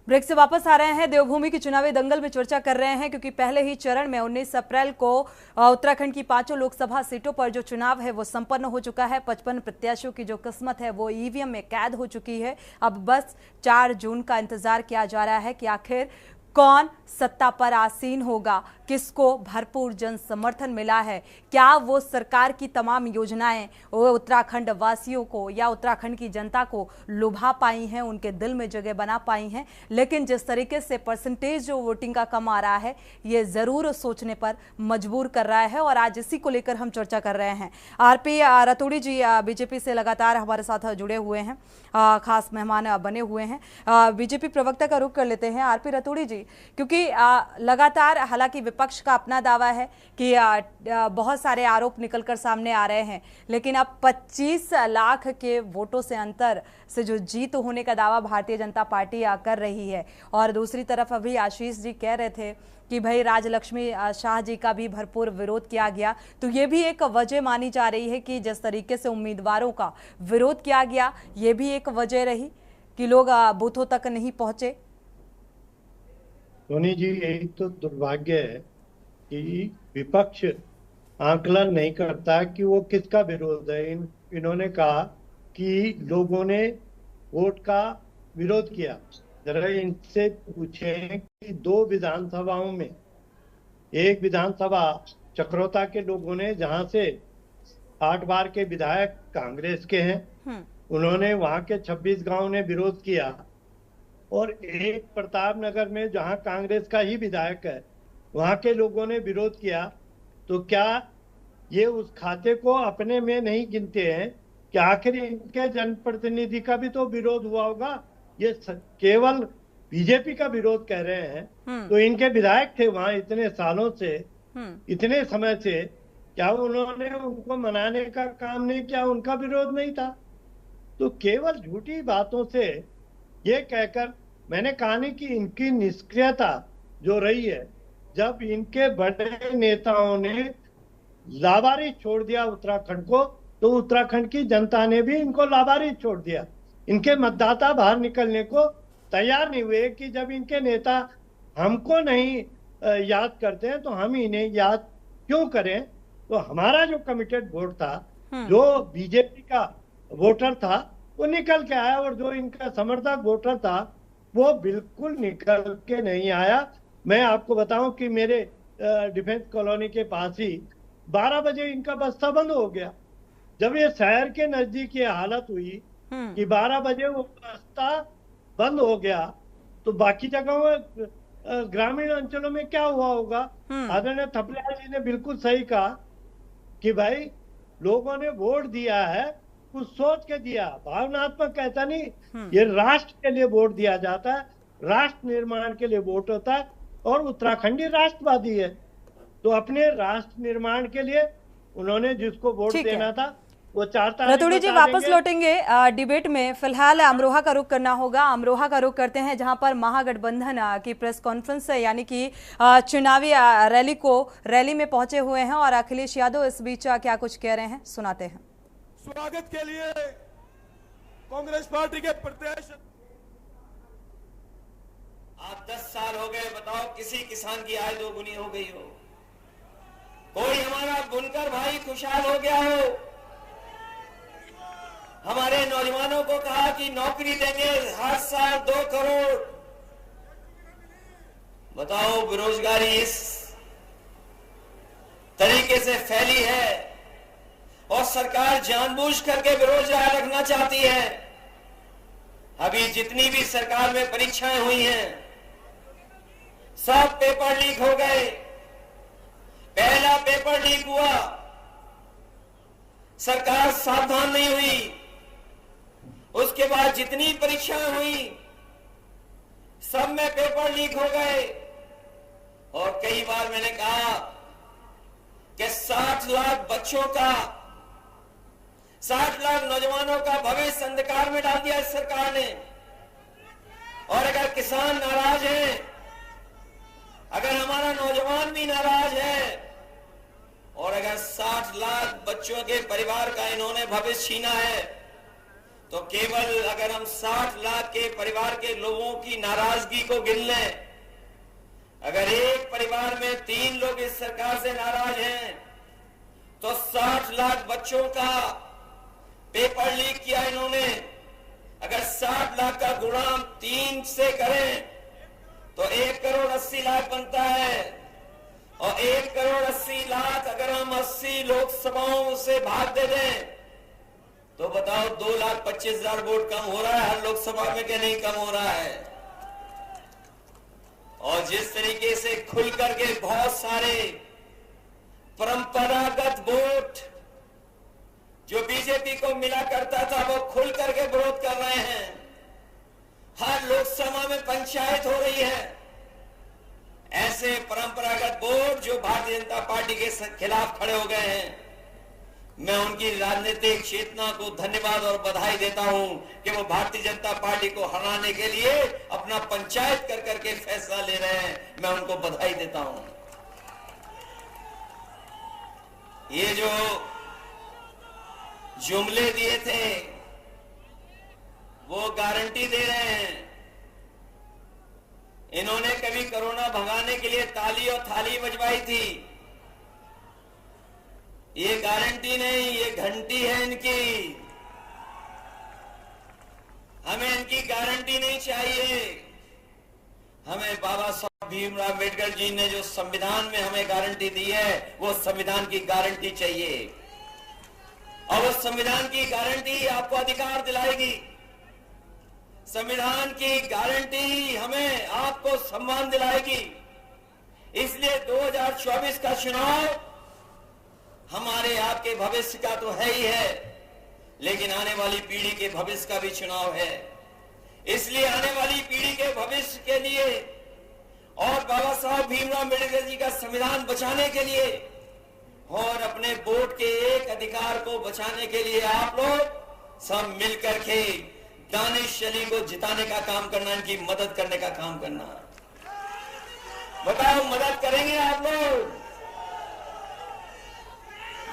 ब्रेक से वापस आ रहे हैं। देवभूमि की चुनावी दंगल में चर्चा कर रहे हैं, क्योंकि पहले ही चरण में 19 अप्रैल को उत्तराखंड की 5 लोकसभा सीटों पर जो चुनाव है वो संपन्न हो चुका है। 55 प्रत्याशियों की जो किस्मत है वो ईवीएम में कैद हो चुकी है। अब बस 4 जून का इंतजार किया जा रहा है कि आखिर कौन सत्ता पर आसीन होगा, किसको भरपूर जन समर्थन मिला है, क्या वो सरकार की तमाम योजनाएं वो उत्तराखंड वासियों को या उत्तराखंड की जनता को लुभा पाई हैं, उनके दिल में जगह बना पाई हैं। लेकिन जिस तरीके से परसेंटेज जो वोटिंग का कम आ रहा है, ये जरूर सोचने पर मजबूर कर रहा है। और आज इसी को लेकर हम चर्चा कर रहे हैं। आरपी रतूड़ी जी बीजेपी से लगातार हमारे साथ जुड़े हुए हैं, खास मेहमान बने हुए हैं। बीजेपी प्रवक्ता का रुख कर लेते हैं। आरपी रतूड़ी जी, क्योंकि लगातार हालांकि विपक्ष का अपना दावा है कि बहुत सारे आरोप निकलकर सामने आ रहे हैं, लेकिन अब 25 लाख के वोटों से अंतर से जो जीत होने का दावा भारतीय जनता पार्टी कर रही है, और दूसरी तरफ अभी आशीष जी कह रहे थे कि भाई राजलक्ष्मी शाह जी का भी भरपूर विरोध किया गया, तो ये भी एक वजह मानी जा रही है कि जिस तरीके से उम्मीदवारों का विरोध किया गया, ये भी एक वजह रही कि लोग बूथों तक नहीं पहुंचे। सोनी जी, यही तो दुर्भाग्य है कि विपक्ष आकलन नहीं करता कि वो किसका विरोध है। इन्होंने कहा कि लोगों ने वोट का विरोध किया। जरा इनसे पूछें कि 2 विधानसभाओं में, एक विधानसभा चक्रोता के लोगों ने, जहां से 8 बार के विधायक कांग्रेस के हैं, उन्होंने वहां के 26 गांव ने विरोध किया, और एक प्रतापनगर में जहां कांग्रेस का ही विधायक है, वहां के लोगों ने विरोध किया। तो क्या ये उस खाते को अपने में नहीं गिनते हैं कि आखिर इनके जनप्रतिनिधि का भी तो विरोध हुआ होगा? ये केवल बीजेपी का विरोध कह रहे हैं, तो इनके विधायक थे वहां इतने सालों से, इतने समय से, क्या उन्होंने उनको मनाने का काम नहीं किया? उनका विरोध नहीं था? तो केवल झूठी बातों से ये कहकर, मैंने कहा नहीं कि इनकी निष्क्रियता जो रही है, जब इनके बड़े नेताओं ने लावारिस छोड़ दिया उत्तराखंड को, तो उत्तराखंड की जनता ने भी इनको लावारिस छोड़ दिया। इनके मतदाता बाहर निकलने को तैयार नहीं हुए कि जब इनके नेता हमको नहीं याद करते हैं तो हम इन्हें याद क्यों करें। तो हमारा जो कमिटेड वोट था, जो बीजेपी का वोटर था, वो निकल के आया, और जो इनका समर्थक वोटर था वो बिल्कुल निकल के नहीं आया। मैं आपको बताऊं कि मेरे डिफेंस कॉलोनी के पास ही 12 बजे इनका बस्ता बंद हो गया। जब ये शहर के नजदीक ये हालत हुई कि 12 बजे वो बस्ता बंद हो गया, तो बाकी जगहों में, ग्रामीण अंचलों में क्या हुआ होगा? आदरणीय थपलियाल जी ने बिल्कुल सही कहा कि भाई लोगों ने वोट दिया है, कुछ सोच के दिया, भावनात्मक कहता नहीं। ये राष्ट्र के लिए वोट दिया जाता है, राष्ट्र निर्माण के लिए वोट होता है, और उत्तराखंडी राष्ट्रवादी है, तो अपने राष्ट्र निर्माण के लिए उन्होंने जिसको वोट देना था वो चाहता है। रतूड़ी जी वापस लौटेंगे डिबेट में। फिलहाल अमरोहा का रुख करना होगा। अमरोहा का रुख करते हैं, जहां पर महागठबंधन की प्रेस कॉन्फ्रेंस है, यानी कि चुनावी रैली में पहुंचे हुए हैं, और अखिलेश यादव इस बीच क्या कुछ कह रहे हैं, सुनाते हैं। स्वागत के लिए कांग्रेस पार्टी के प्रत्याशी आज 10 साल हो गए, बताओ किसी किसान की आय दोगुनी हो गई हो? कोई हमारा बुनकर भाई खुशहाल हो गया हो? हमारे नौजवानों को कहा कि नौकरी देंगे, हर साल 2 करोड़। बताओ बेरोजगारी इस तरीके से फैली है और सरकार जानबूझ करके बेरोजगार रखना चाहती है। अभी जितनी भी सरकार में परीक्षाएं हुई हैं, सब पेपर लीक हो गए। पहला पेपर लीक हुआ, सरकार सावधान नहीं हुई। उसके बाद जितनी परीक्षाएं हुई, सब में पेपर लीक हो गए। और कई बार मैंने कहा कि 60 लाख बच्चों का, 60 लाख नौजवानों का भविष्य अंधकार में डाल दिया इस सरकार ने। और अगर किसान नाराज हैं, अगर हमारा नौजवान भी नाराज है, और अगर 60 लाख बच्चों के परिवार का इन्होंने भविष्य छीना है, तो केवल अगर हम 60 लाख के परिवार के लोगों की नाराजगी को गिन लें, अगर एक परिवार में 3 लोग इस सरकार से नाराज हैं, तो 60 लाख बच्चों का पेपर लीक किया इन्होंने। अगर 60 लाख का गुणा 3 से करें तो 1 करोड़ 80 लाख बनता है। और 1 करोड़ 80 लाख अगर हम 80 लोकसभाओं से भाग दे दें, तो बताओ 2,25,000 वोट कम हो रहा है हर लोकसभा में कि नहीं कम हो रहा है? और जिस तरीके से खुल करके बहुत सारे परंपरागत वोट जो बीजेपी को मिला करता था, वो खुल करके विरोध कर रहे हैं। हर लोकसभा में पंचायत हो रही है। ऐसे परंपरागत वोट जो भारतीय जनता पार्टी के खिलाफ खड़े हो गए हैं, मैं उनकी राजनीतिक चेतना को धन्यवाद और बधाई देता हूं कि वो भारतीय जनता पार्टी को हराने के लिए अपना पंचायत कर करके फैसला ले रहे हैं। मैं उनको बधाई देता हूं। ये जो जुमले दिए थे, वो गारंटी दे रहे हैं। इन्होंने कभी कोरोना भगाने के लिए ताली और थाली बजवाई थी। ये गारंटी नहीं, ये घंटी है इनकी। हमें इनकी गारंटी नहीं चाहिए। हमें बाबा साहब भीमराव अम्बेडकर जी ने जो संविधान में हमें गारंटी दी है, वो संविधान की गारंटी चाहिए। और उस संविधान की गारंटी आपको अधिकार दिलाएगी। संविधान की गारंटी हमें आपको सम्मान दिलाएगी। इसलिए 2024 का चुनाव हमारे आपके भविष्य का तो है ही है, लेकिन आने वाली पीढ़ी के भविष्य का भी चुनाव है। इसलिए आने वाली पीढ़ी के भविष्य के लिए और बाबा साहब भीमराव अम्बेडकर जी का संविधान बचाने के लिए और अपने वोट के एक अधिकार को बचाने के लिए आप लोग सब मिलकर के दानिश अली को जिताने का काम करना, इनकी मदद करने का काम करना। बताओ, मदद करेंगे आप लोग?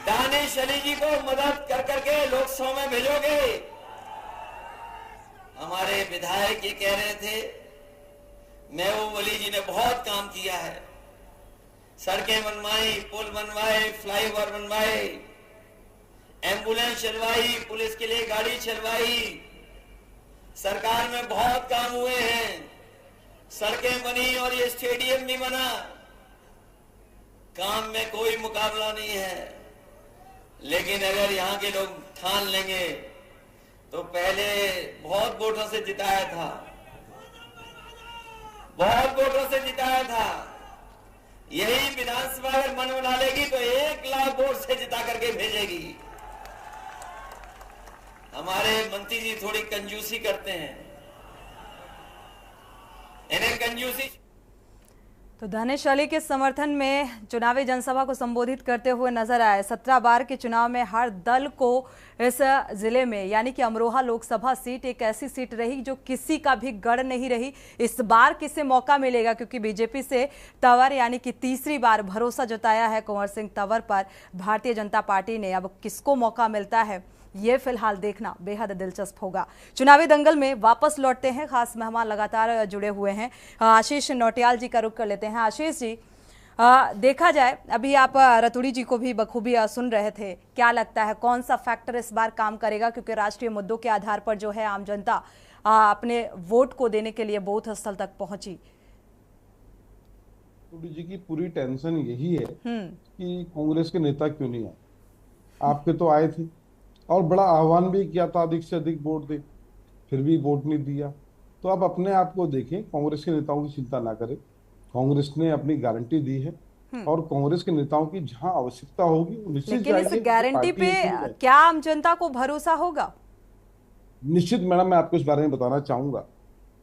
दानिश अली जी को मदद कर करके लोकसभा में भेजोगे? हमारे विधायक ये कह रहे थे, महबूब अली जी ने बहुत काम किया है। सड़कें बनवाई, पुल बनवाए, फ्लाईओवर बनवाए, एम्बुलेंस चलवाई, पुलिस के लिए गाड़ी चलवाई। सरकार में बहुत काम हुए हैं। सड़कें बनी और ये स्टेडियम भी बना। काम में कोई मुकाबला नहीं है। लेकिन अगर यहाँ के लोग ठान लेंगे तो पहले बहुत वोटों से जिताया था, बहुत वोटों से जिताया था। यही विधानसभा अगर मन बना लेगी तो 1 लाख वोट से जिता करके भेजेगी। हमारे मंत्री जी थोड़ी कंजूसी करते हैं, इन्हें कंजूसी। तो दानिश अली के समर्थन में चुनावी जनसभा को संबोधित करते हुए नजर आए। 17 बार के चुनाव में हर दल को इस जिले में यानी कि अमरोहा लोकसभा सीट एक ऐसी सीट रही जो किसी का भी गढ़ नहीं रही। इस बार किसे मौका मिलेगा, क्योंकि बीजेपी से तंवर यानी कि तीसरी बार भरोसा जताया है कुंवर सिंह तंवर पर भारतीय जनता पार्टी ने। अब किसको मौका मिलता है ये फिलहाल देखना बेहद दिलचस्प होगा। चुनावी दंगल में वापस लौटते हैं, खास मेहमान लगातार जुड़े हुए हैं। आशीष नौटियाल जी का रुख कर लेते हैं। आशीष जी, देखा जाए अभी आप रतूड़ी जी को भी बखूबी सुन रहे थे, क्या लगता है कौन सा फैक्टर इस बार काम करेगा? क्योंकि राष्ट्रीय मुद्दों के आधार पर जो है आम जनता अपने वोट को देने के लिए बूथ स्थल तक पहुंची। रतूड़ी जी की पूरी टेंशन यही है कि कांग्रेस के नेता क्यों नहीं आए। आपके तो आए थे और बड़ा आह्वान भी किया था अधिक से अधिक वोट दे, फिर भी वोट नहीं दिया। तो आप अपने आप को देखें, कांग्रेस के नेताओं की चिंता ना करें। कांग्रेस ने अपनी गारंटी दी है और कांग्रेस के नेताओं की जहां आवश्यकता होगी वो निश्चित लेकिन इस गारंटी पे क्या आम जनता को भरोसा होगा? निश्चित मैडम, मैं आपको इस बारे में बताना चाहूंगा।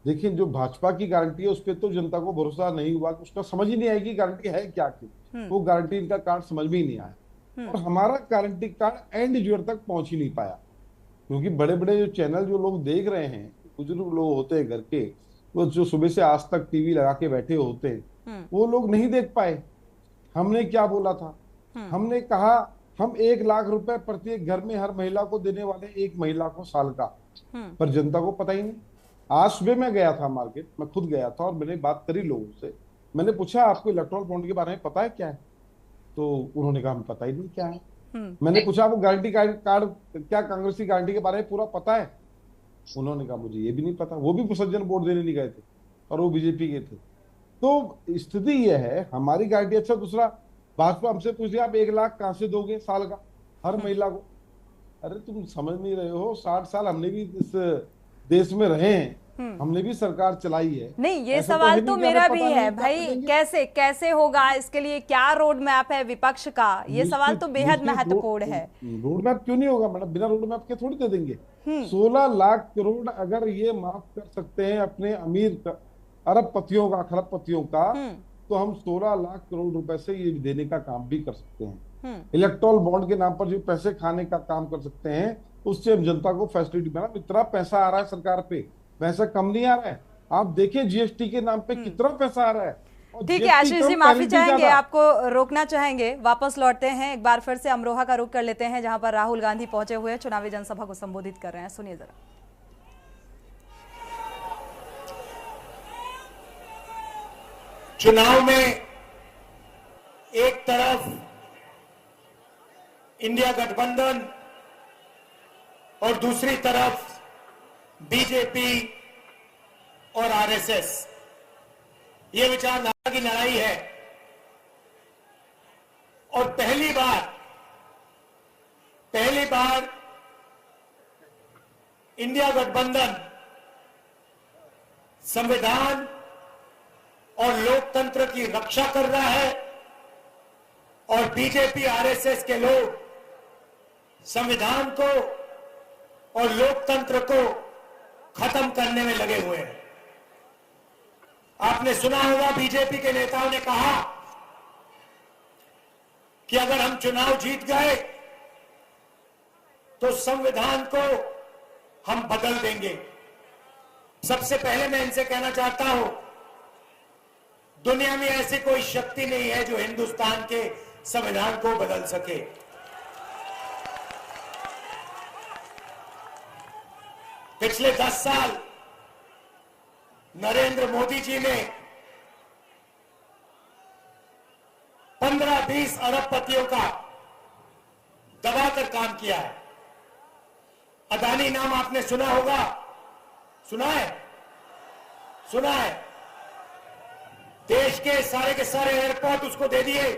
देखिए, जो भाजपा की गारंटी है उस पर तो जनता को भरोसा नहीं हुआ, उसका समझ ही नहीं आएगी गारंटी है क्या की। वो गारंटी इनका कार्ड समझ में ही नहीं आया और हमारा गारंटी कार्ड एंड यूजर तक पहुंच ही नहीं पाया, क्योंकि बड़े बड़े जो चैनल जो लोग देख रहे हैं, बुजुर्ग लोग होते हैं घर के, वो जो सुबह से आज तक टीवी लगा के बैठे होते हैं, वो लोग नहीं देख पाए। हमने क्या बोला था? हमने कहा हम 1 लाख रुपए प्रत्येक घर में हर महिला को देने वाले, एक महिला को साल का, पर जनता को पता ही नहीं। आज सुबह मैं गया था मार्केट, मैं खुद गया था और मैंने बात करी लोगों से। मैंने पूछा आपको इलेक्ट्रॉल बॉन्ड के बारे में पता है क्या है? तो उन्होंने कहा हमें पता ही नहीं क्या है। मैंने पूछा आपको गारंटी कार्ड क्या कांग्रेस की गारंटी के बारे में पूरा पता है? उन्होंने कहा मुझे ये भी नहीं पता। वो भी विसर्जन वोट देने नहीं गए थे और वो बीजेपी के थे। तो स्थिति यह है, हमारी गारंटी। अच्छा, दूसरा, भाजपा हमसे पूछ लिया आप 1 लाख कहां से दोगे साल का हर महिला को? अरे तुम समझ नहीं रहे हो, 60 साल हमने भी इस देश में रहे हैं, हमने भी सरकार चलाई है। नहीं, ये सवाल तो मेरा भी है भाई, कैसे होगा? इसके लिए क्या रोड मैप है विपक्ष का? ये सवाल तो बेहद महत्वपूर्ण है। रोड मैप क्यों नहीं होगा मैडम? बिना रोड मैप के थोड़ी दे देंगे। 16 लाख करोड़ अगर ये माफ कर सकते हैं अपने अमीर अरबपतियों का, खरबपतियों का, तो हम 16 लाख करोड़ रुपए से ये देने का काम भी कर सकते हैं। इलेक्ट्रॉल बॉन्ड के नाम पर जो पैसे खाने का काम कर सकते हैं, उससे हम जनता को फैसिलिटी। मैडम, इतना पैसा आ रहा है सरकार पे, पैसा कम नहीं आ रहा है। आप देखिए जीएसटी के नाम पे कितना पैसा आ रहा है। ठीक है आशीष जी, माफी चाहेंगे, आपको रोकना चाहेंगे। वापस लौटते हैं, एक बार फिर से अमरोहा का रुख कर लेते हैं, जहां पर राहुल गांधी पहुंचे हुए चुनावी जनसभा को संबोधित कर रहे हैं। सुनिए जरा। चुनाव में एक तरफ इंडिया गठबंधन और दूसरी तरफ बीजेपी और आरएसएस, ये विचारधारा की लड़ाई है। और पहली बार इंडिया गठबंधन संविधान और लोकतंत्र की रक्षा कर रहा है और बीजेपी आरएसएस के लोग संविधान को और लोकतंत्र को खत्म करने में लगे हुए हैं। आपने सुना होगा बीजेपी के नेताओं ने कहा कि अगर हम चुनाव जीत गए तो संविधान को हम बदल देंगे। सबसे पहले मैं इनसे कहना चाहता हूं, दुनिया में ऐसी कोई शक्ति नहीं है जो हिंदुस्तान के संविधान को बदल सके। पिछले 10 साल नरेंद्र मोदी जी ने 15-20 अरबपतियों का दबाकर काम किया है। अदानी नाम आपने सुना होगा, सुना है? देश के सारे एयरपोर्ट उसको दे दिए,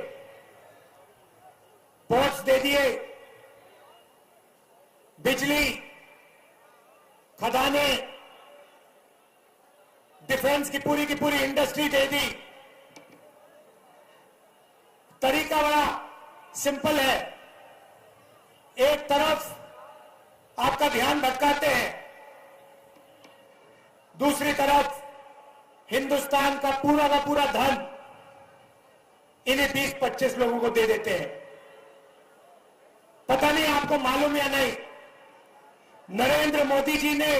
पोर्ट्स दे दिए, बिजली, खदाने, डिफेंस की पूरी इंडस्ट्री दे दी। तरीका बड़ा सिंपल है। एक तरफ आपका ध्यान भटकाते हैं, दूसरी तरफ हिंदुस्तान का पूरा धन इन्हें 20-25 लोगों को दे देते हैं। पता नहीं आपको मालूम या नहीं, नरेंद्र मोदी जी ने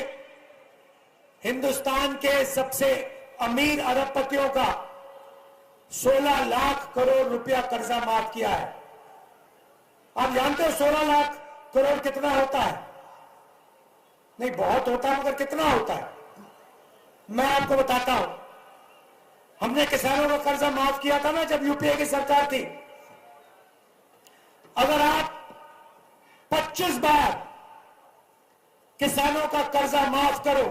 हिंदुस्तान के सबसे अमीर अरबपतियों का 16 लाख करोड़ रुपया कर्जा माफ किया है। आप जानते हो 16 लाख करोड़ कितना होता है? नहीं, बहुत होता है, मगर कितना होता है मैं आपको बताता हूं। हमने किसानों का कर्जा माफ किया था ना जब यूपीए की सरकार थी। अगर आप 25 बार किसानों का कर्जा माफ करो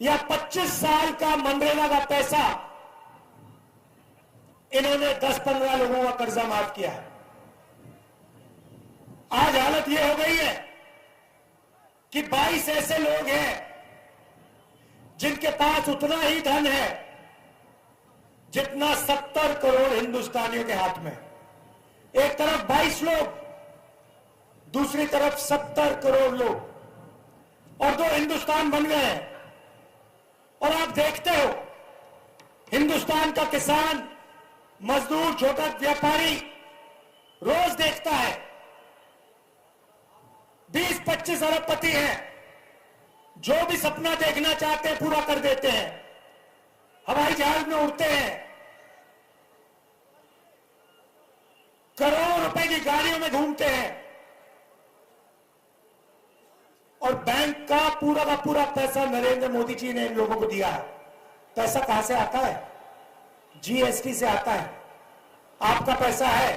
या 25 साल का मनरेगा का पैसा, इन्होंने 10-15 लोगों का कर्जा माफ किया है। आज हालत यह हो गई है कि 22 ऐसे लोग हैं जिनके पास उतना ही धन है जितना 70 करोड़ हिंदुस्तानियों के हाथ में। एक तरफ 22 लोग, दूसरी तरफ 70 करोड़ लोग, और 2 हिंदुस्तान बन गए हैं। और आप देखते हो हिंदुस्तान का किसान, मजदूर, छोटा व्यापारी रोज देखता है 20-25 अरबपति हैं, जो भी सपना देखना चाहते हैं पूरा कर देते हैं, हवाई जहाज में उड़ते हैं, करोड़ों रुपए की गाड़ियों में घूमते हैं, और बैंक का पूरा पैसा नरेंद्र मोदी जी ने इन लोगों को दिया है। पैसा कहां से आता है? जीएसटी से आता है। आपका पैसा है।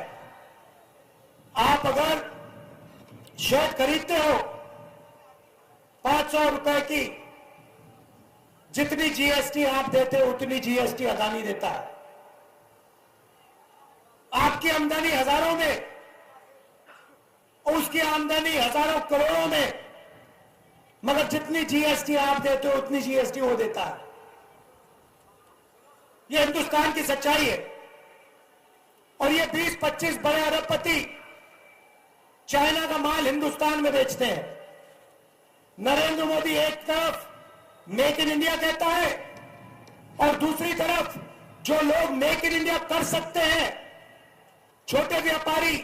आप अगर शर्ट खरीदते हो 500 रुपए की, जितनी जीएसटी आप देते हो उतनी जीएसटी अदानी देता है। आपकी आमदनी हजारों में, उसकी आमदनी हजारों करोड़ों में, मगर जितनी जीएसटी आप देते हो उतनी जीएसटी वो देता है। ये हिंदुस्तान की सच्चाई है। और ये 20-25 बड़े अरबपति चाइना का माल हिंदुस्तान में बेचते हैं। नरेंद्र मोदी एक तरफ मेक इन इंडिया कहता है और दूसरी तरफ जो लोग मेक इन इंडिया कर सकते हैं, छोटे व्यापारी,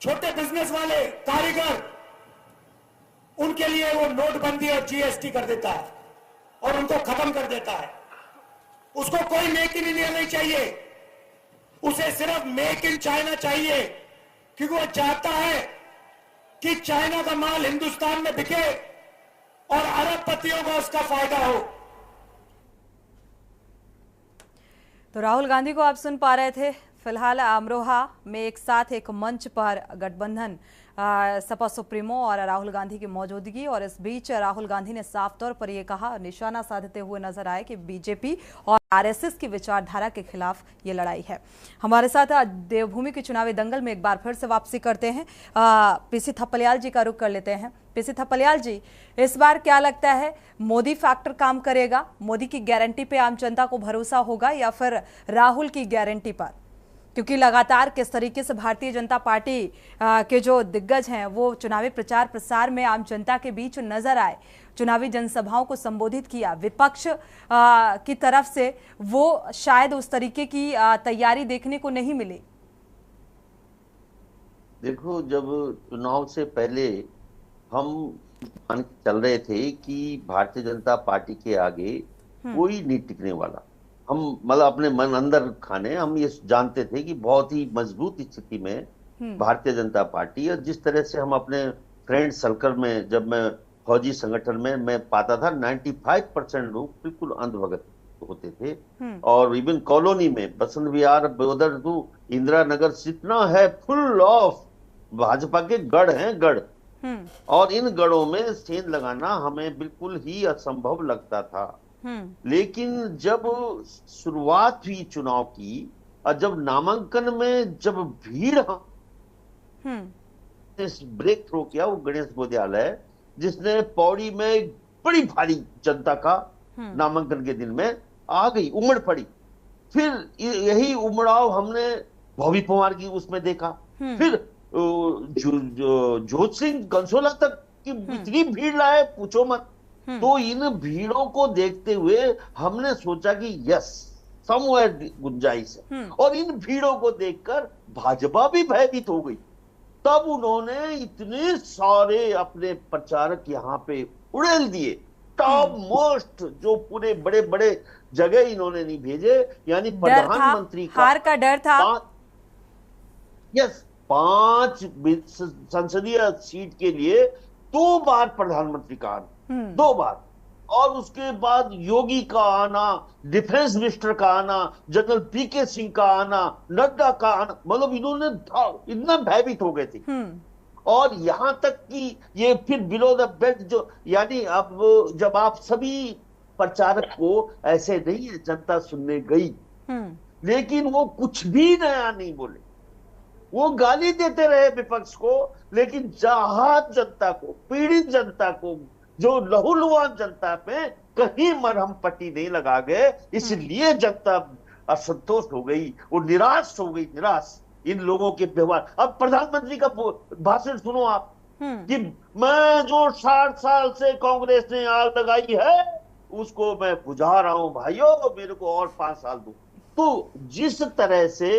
छोटे बिजनेस वाले, कारीगर, उनके लिए वो नोटबंदी और जीएसटी कर देता है और उनको खत्म कर देता है। उसको कोई मेक इन इंडिया नहीं चाहिए, उसे सिर्फ मेक इन चाइना चाहिए, क्योंकि वो चाहता है कि चाइना का माल हिंदुस्तान में बिके और अरबपतियों को उसका फायदा हो। तो राहुल गांधी को आप सुन पा रहे थे। फिलहाल अमरोहा में एक साथ एक मंच पर गठबंधन सपा सुप्रीमो और राहुल गांधी की मौजूदगी, और इस बीच राहुल गांधी ने साफ तौर पर यह कहा, निशाना साधते हुए नजर आए कि बीजेपी और आरएसएस की विचारधारा के खिलाफ ये लड़ाई है। हमारे साथ देवभूमि के चुनावी दंगल में एक बार फिर से वापसी करते हैं, पीसी थपलियाल जी का रुख कर लेते हैं। पीसी थपलियाल जी, इस बार क्या लगता है, मोदी फैक्टर काम करेगा? मोदी की गारंटी पे आम जनता को भरोसा होगा या फिर राहुल की गारंटी पर? क्योंकि लगातार किस तरीके से भारतीय जनता पार्टी के जो दिग्गज हैं वो चुनावी प्रचार प्रसार में आम जनता के बीच नजर आए, चुनावी जनसभाओं को संबोधित किया, विपक्ष की तरफ से वो शायद उस तरीके की तैयारी देखने को नहीं मिली। देखो, जब चुनाव से पहले हम चल रहे थे कि भारतीय जनता पार्टी के आगे कोई नहीं टिकने वाला, हम मतलब अपने मन अंदर खाने हम ये जानते थे कि बहुत ही मजबूत स्थिति में भारतीय जनता पार्टी, और जिस तरह से हम अपने फ्रेंड सर्कल में, जब मैं फौजी संगठन में मैं पाता था 95% लोग बिल्कुल अंधभगत होते थे, और इवन कॉलोनी में बसंत विहार, उधर तो इंदिरा नगर जितना है फुल ऑफ भाजपा के गढ़ हैं, गढ़, और इन गढ़ों में सेंध लगाना हमें बिल्कुल ही असंभव लगता था। लेकिन जब शुरुआत हुई चुनाव की और जब नामांकन में जब भीड़ ब्रेक थ्रो किया, वो गणेश गोदयालय जिसने पौड़ी में बड़ी भारी जनता का नामांकन के दिन में आ गई, उमड़ पड़ी। फिर यही उमड़ाव हमने भोवी पवार की उसमें देखा, फिर जोत सिंह कंसोला तक की इतनी भीड़ लाए पूछो मत। तो इन भीड़ों को देखते हुए हमने सोचा कि यस, समवेयर गुंजाइश है, और इन भीड़ों को देखकर भाजपा भी भयभीत हो गई। तब उन्होंने इतने सारे अपने प्रचारक यहाँ पे उड़ेल दिए, टॉप मोस्ट, जो पूरे बड़े बड़े जगह इन्होंने नहीं भेजे, यानी प्रधानमंत्री का हार का डर था। यस, 5 संसदीय सीट के लिए 2 बार प्रधानमंत्री का आना, 2 बार, और उसके बाद योगी का आना, डिफेंस मिनिस्टर का आना, जनरल पीके सिंह का आना, नड्डा का आना, मतलब इन्होंने इतना भयभीत हो गए थे। और यहां तक कि ये फिर बिलो द बेल्ट जो, यानी अब जब आप सभी प्रचारक को ऐसे नहीं है, जनता सुनने गई लेकिन वो कुछ भी नया नहीं बोले, वो गाली देते रहे विपक्ष को, लेकिन आहत जनता को, पीड़ित जनता को, जो लहूलुहान जनता पे कहीं मरहम पट्टी नहीं लगा गए, इसलिए जनता असंतोष हो गई, वो निराश हो गई, निराश इन लोगों के व्यवहार। अब प्रधानमंत्री का भाषण सुनो आप कि मैं जो 60 साल से कांग्रेस ने आग लगाई है उसको मैं बुझा रहा हूं भाइयों, मेरे को और 5 साल दो। तो जिस तरह से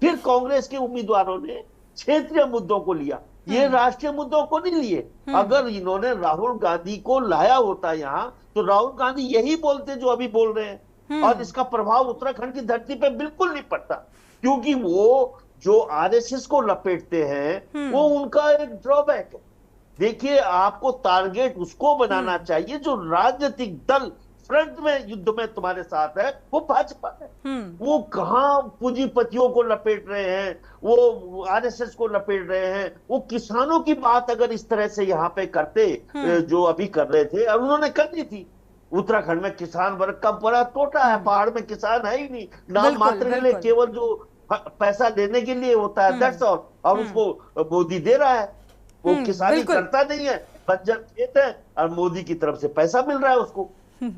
फिर कांग्रेस के उम्मीदवारों ने क्षेत्रीय मुद्दों को लिया, ये राष्ट्रीय मुद्दों को नहीं लिए। अगर इन्होंने राहुल गांधी को लाया होता यहाँ, तो राहुल गांधी यही बोलते जो अभी बोल रहे हैं, और इसका प्रभाव उत्तराखंड की धरती पे बिल्कुल नहीं पड़ता, क्योंकि वो जो आरएसएस को लपेटते हैं वो उनका एक ड्रॉबैक है। देखिए, आपको टारगेट उसको बनाना चाहिए जो राजनीतिक दल फ्रंट में युद्ध में तुम्हारे साथ है, वो भाजपा है। वो कहां पूंजीपतियों को लपेट रहे हैं, वो आरएसएस को लपेट रहे हैं। वो किसानों की बात अगर इस तरह से यहाँ पे करते जो अभी कर रहे थे, और उन्होंने करनी थी। उत्तराखंड में किसान वर्ग का बड़ा टोटा है, पहाड़ में किसान है ही नहीं, नाम मात्र के लिए, केवल जो पैसा लेने के लिए होता है, दैट्स ऑल। और उसको मोदी दे रहा है, वो किसानी करता नहीं है, बंजर खेत है और मोदी की तरफ से पैसा मिल रहा है उसको,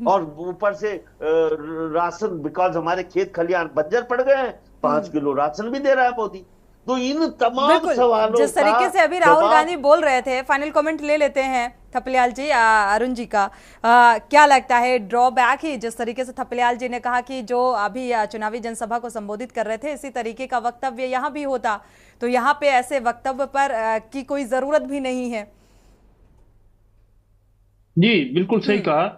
और ऊपर से राशन, बिकॉज हमारे खेत खलियान बंजर पड़ गए हैं, 5 किलो राशन भी दे रहा है मोदी। तो इन तमाम सवालों जिस तरीके से अभी राहुल गांधी बोल रहे थे, फाइनल कमेंट ले लेते हैं थपलियाल जी, अरुण जी का क्या लगता है, ड्रॉबैक ही जिस तरीके से थपलियाल जी ने कहा कि जो अभी चुनावी जनसभा को संबोधित कर रहे थे, इसी तरीके का वक्तव्य यहाँ भी होता, तो यहाँ पे ऐसे वक्तव्य पर की कोई जरूरत भी नहीं है। जी बिल्कुल सही कहा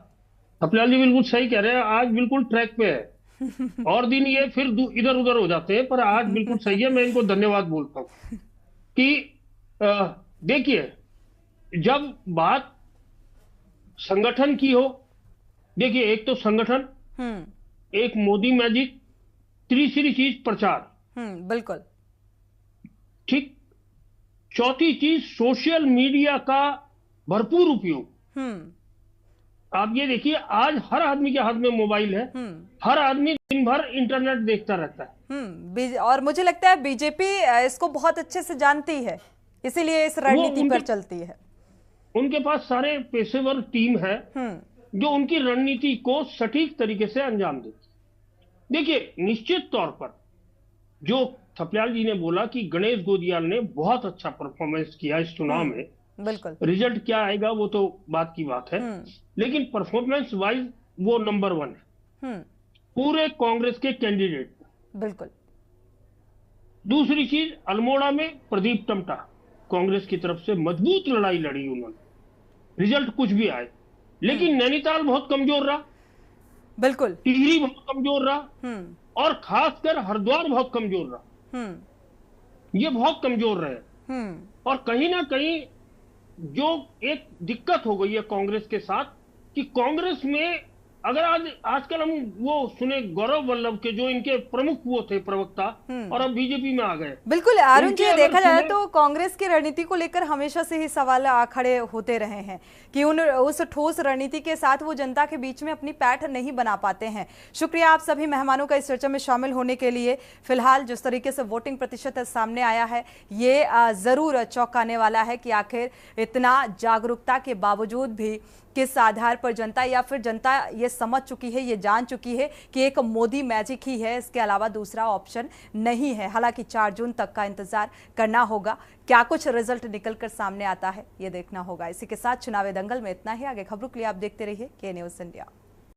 थपलियाल जी, बिल्कुल सही कह रहे हैं, आज बिल्कुल ट्रैक पे है। और दिन ये फिर इधर उधर हो जाते हैं, पर आज बिल्कुल सही है। मैं इनको धन्यवाद बोलता हूँ कि देखिए, जब बात संगठन की हो, देखिए एक तो संगठन, एक मोदी मैजिक, तीसरी चीज प्रचार, बिल्कुल ठीक, चौथी चीज सोशल मीडिया का भरपूर उपयोग। आप ये देखिए, आज हर आदमी के हाथ में मोबाइल है, हर आदमी दिन भर इंटरनेट देखता रहता है। और मुझे लगता है बीजेपी इसको बहुत अच्छे से जानती है, इसीलिए इस रणनीति पर चलती है। उनके पास सारे पेशेवर टीम है जो उनकी रणनीति को सटीक तरीके से अंजाम देती। देखिए, निश्चित तौर पर जो थपलियाल जी ने बोला कि गणेश गोदियाल ने बहुत अच्छा परफॉर्मेंस किया इस चुनाव में, बिल्कुल, रिजल्ट क्या आएगा वो तो बात की बात है, लेकिन परफॉर्मेंस वाइज वो नंबर 1 है पूरे कांग्रेस के कैंडिडेट। बिल्कुल। दूसरी चीज, अल्मोड़ा में प्रदीप टमटा कांग्रेस की तरफ से मजबूत लड़ाई लड़ी उन्होंने, रिजल्ट कुछ भी आए, लेकिन नैनीताल बहुत कमजोर रहा, बिल्कुल, टिहरी बहुत कमजोर रहा, और खासकर हरिद्वार बहुत कमजोर रहा। ये बहुत कमजोर रहे, और कहीं ना कहीं जो एक दिक्कत हो गई है कांग्रेस के साथ कि कांग्रेस में अगर आजकल हम वो सुने गौरव वल्लभ के जो इनके प्रमुख वो थे प्रवक्ता, और अब बीजेपी में आ गए। बिल्कुल अरुण जी, देखा जाए तो कांग्रेस की रणनीति को लेकर हमेशा से ही सवाल खड़े होते रहे हैं कि उस ठोस रणनीति के साथ वो जनता के बीच में अपनी पैठ नहीं बना पाते हैं। शुक्रिया आप सभी मेहमानों का इस चर्चा में शामिल होने के लिए। फिलहाल जिस तरीके से वोटिंग प्रतिशत सामने आया है, ये जरूर चौंकाने वाला है कि आखिर इतना जागरूकता के बावजूद भी किस आधार पर जनता, या फिर जनता ये समझ चुकी है, ये जान चुकी है कि एक मोदी मैजिक ही है, इसके अलावा दूसरा ऑप्शन नहीं है। हालांकि 4 जून तक का इंतजार करना होगा, क्या कुछ रिजल्ट निकलकर सामने आता है ये देखना होगा। इसी के साथ चुनावी दंगल में इतना ही। आगे खबरों के लिए आप देखते रहिए के न्यूज़ इंडिया।